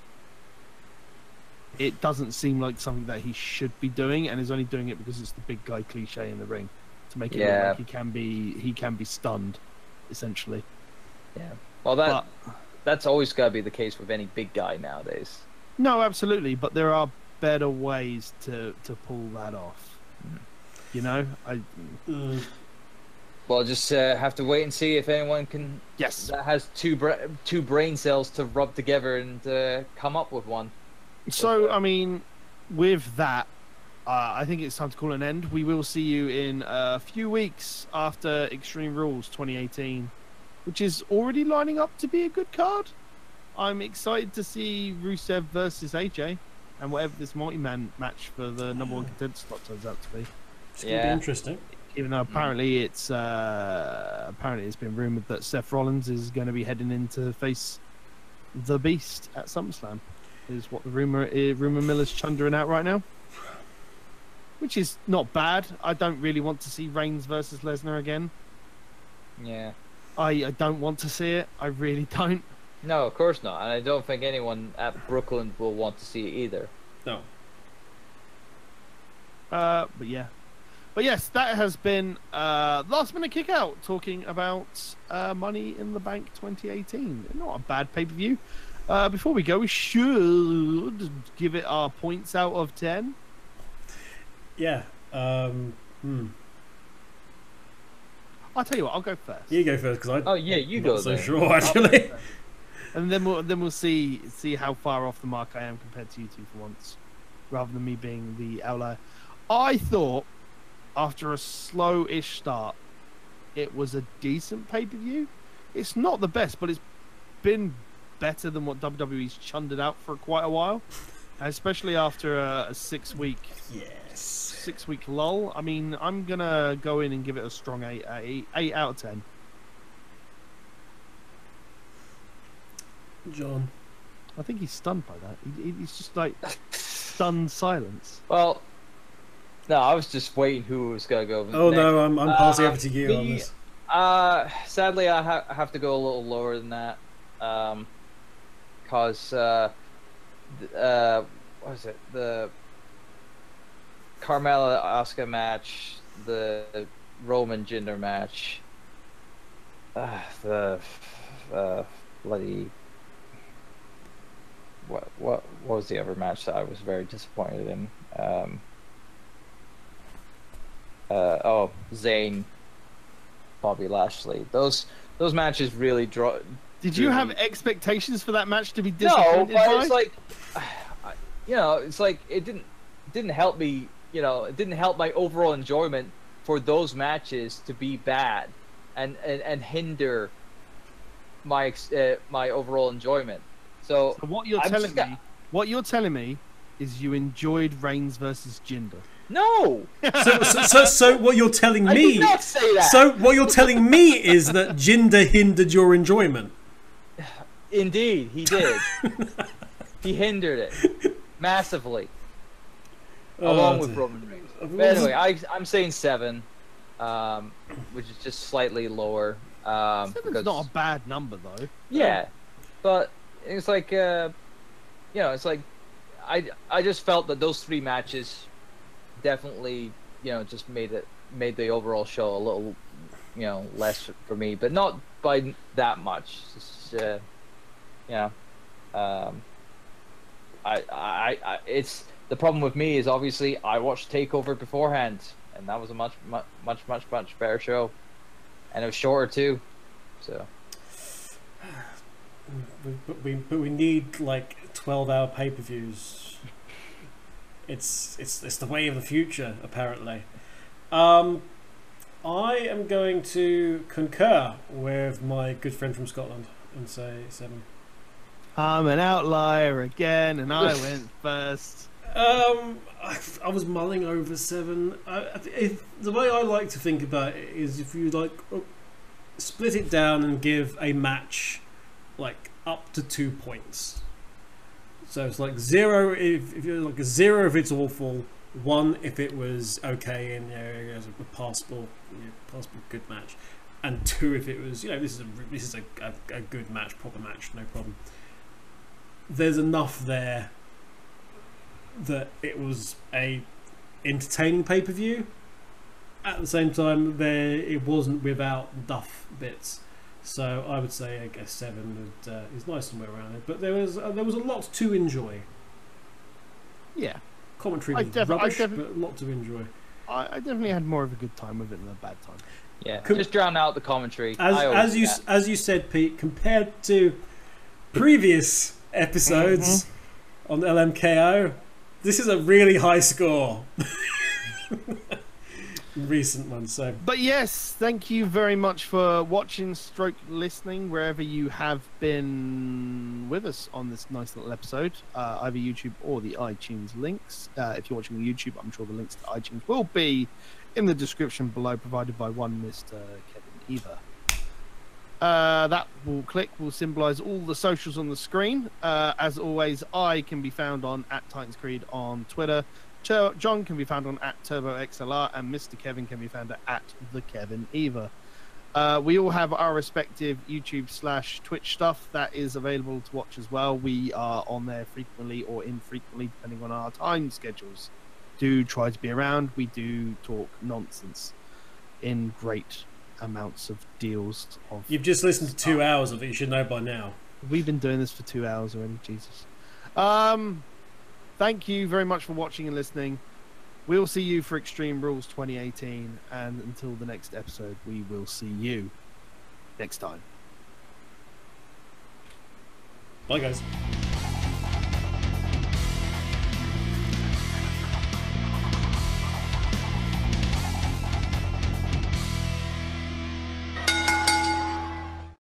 It doesn't seem like something that he should be doing, and is only doing it because it's the big guy cliche in the ring to make it look like he can be stunned, essentially. Yeah. Well, that's always got to be the case with any big guy nowadays. No, absolutely, but there are better ways to pull that off. Well, just have to wait and see if anyone can. Yes. That has two brain cells to rub together and come up with one. So, I mean, with that, I think it's time to call an end. We will see you in a few weeks after Extreme Rules 2018, which is already lining up to be a good card. I'm excited to see Rusev versus AJ and whatever this multi-man match for the number 1 contender slot turns out to be. It's going to be interesting. Even though apparently it's been rumored that Seth Rollins is going to be heading in to face the Beast at SummerSlam, is what the rumor miller's chundering out right now, which is not bad. I don't really want to see Reigns versus Lesnar again. Yeah, I don't want to see it. I really don't. No, of course not, and I don't think anyone at Brooklyn will want to see it either. No. But yeah. But yes, that has been Last Minute Kick Out, talking about Money in the Bank 2018. Not a bad pay-per-view. Before we go, we should give it our points out of 10. Yeah. I'll tell you what, I'll go first. You go first, because you go. Not so then. sure, actually. And then we'll see how far off the mark I am compared to you two for once, rather than me being the outlier. I thought, after a slow-ish start, it was a decent pay-per-view. It's not the best, but it's been better than what WWE's chundered out for quite a while, especially after a 6-week lull. I mean, I'm gonna go in and give it a strong 8 out of 10. John, I think he's stunned by that. He's just like stunned silence. Well, no, I was just waiting who was gonna go. Oh next. no, I'm passing over to you on this. Sadly, I have to go a little lower than that, cause what was it? The Carmella Asuka match, the Roman Jinder match, the bloody what was the other match that I was very disappointed in? Zayn, Bobby Lashley. Those matches really draw. Did you have expectations for that match to be disappointed? No, but it's like, it's like it didn't help me. It didn't help my overall enjoyment for those matches to be bad, and hinder my overall enjoyment. So what you're telling me is you enjoyed Reigns versus Jinder. No. So what you're telling me? I did not say that. So what you're telling me is that Jinder hindered your enjoyment. Indeed, he did. He hindered it massively, along with Roman Reigns. But anyway, I'm saying 7, which is just slightly lower. 7's not a bad number though. Yeah, but it's like it's like I just felt that those 3 matches definitely just made the overall show a little less for me, but not by that much. It's just, it's the problem with me is obviously I watched Takeover beforehand, and that was a much better show, and it was shorter too. So, but we need like 12-hour pay-per-views. It's the way of the future, apparently. I am going to concur with my good friend from Scotland and say 7. I'm an outlier again, and I went first. I was mulling over 7. The way I like to think about it is if you split it down and give a match like up to 2 points. So it's like 0 if you're like a 0 if it's awful, 1 if it was okay and as a passable good match, and 2 if it was this is a good match, proper match, no problem. There's enough there that it was a entertaining pay-per-view. At the same time, it wasn't without duff bits. So I would say, I guess 7 is nice somewhere around it. But there was a lot to enjoy. Yeah, commentary was rubbish, but a lot to enjoy. I definitely had more of a good time with it than a bad time. Yeah, just drown out the commentary. As you said, Pete, compared to previous episodes on LMKO, this is a really high score. Recent one, so. But yes, thank you very much for watching stroke listening wherever you have been with us on this nice little episode, either YouTube or the iTunes links. If you're watching YouTube, I'm sure the links to iTunes will be in the description below, provided by one Mr. Kevin Eva. That will symbolize all the socials on the screen. As always, I can be found on @TitansCreed on Twitter. John can be found on @TurboXLR, and Mr. Kevin can be found at @TheKevinEva. We all have our respective YouTube/Twitch stuff that is available to watch as well. We are on there frequently or infrequently, depending on our time schedules. Do try to be around. We do talk nonsense in great amounts of deals. You've just listened to 2 hours of it. You should know by now. We've been doing this for 2 hours already. Jesus. Thank you very much for watching and listening. We'll see you for Extreme Rules 2018, and until the next episode, we will see you next time. Bye, guys.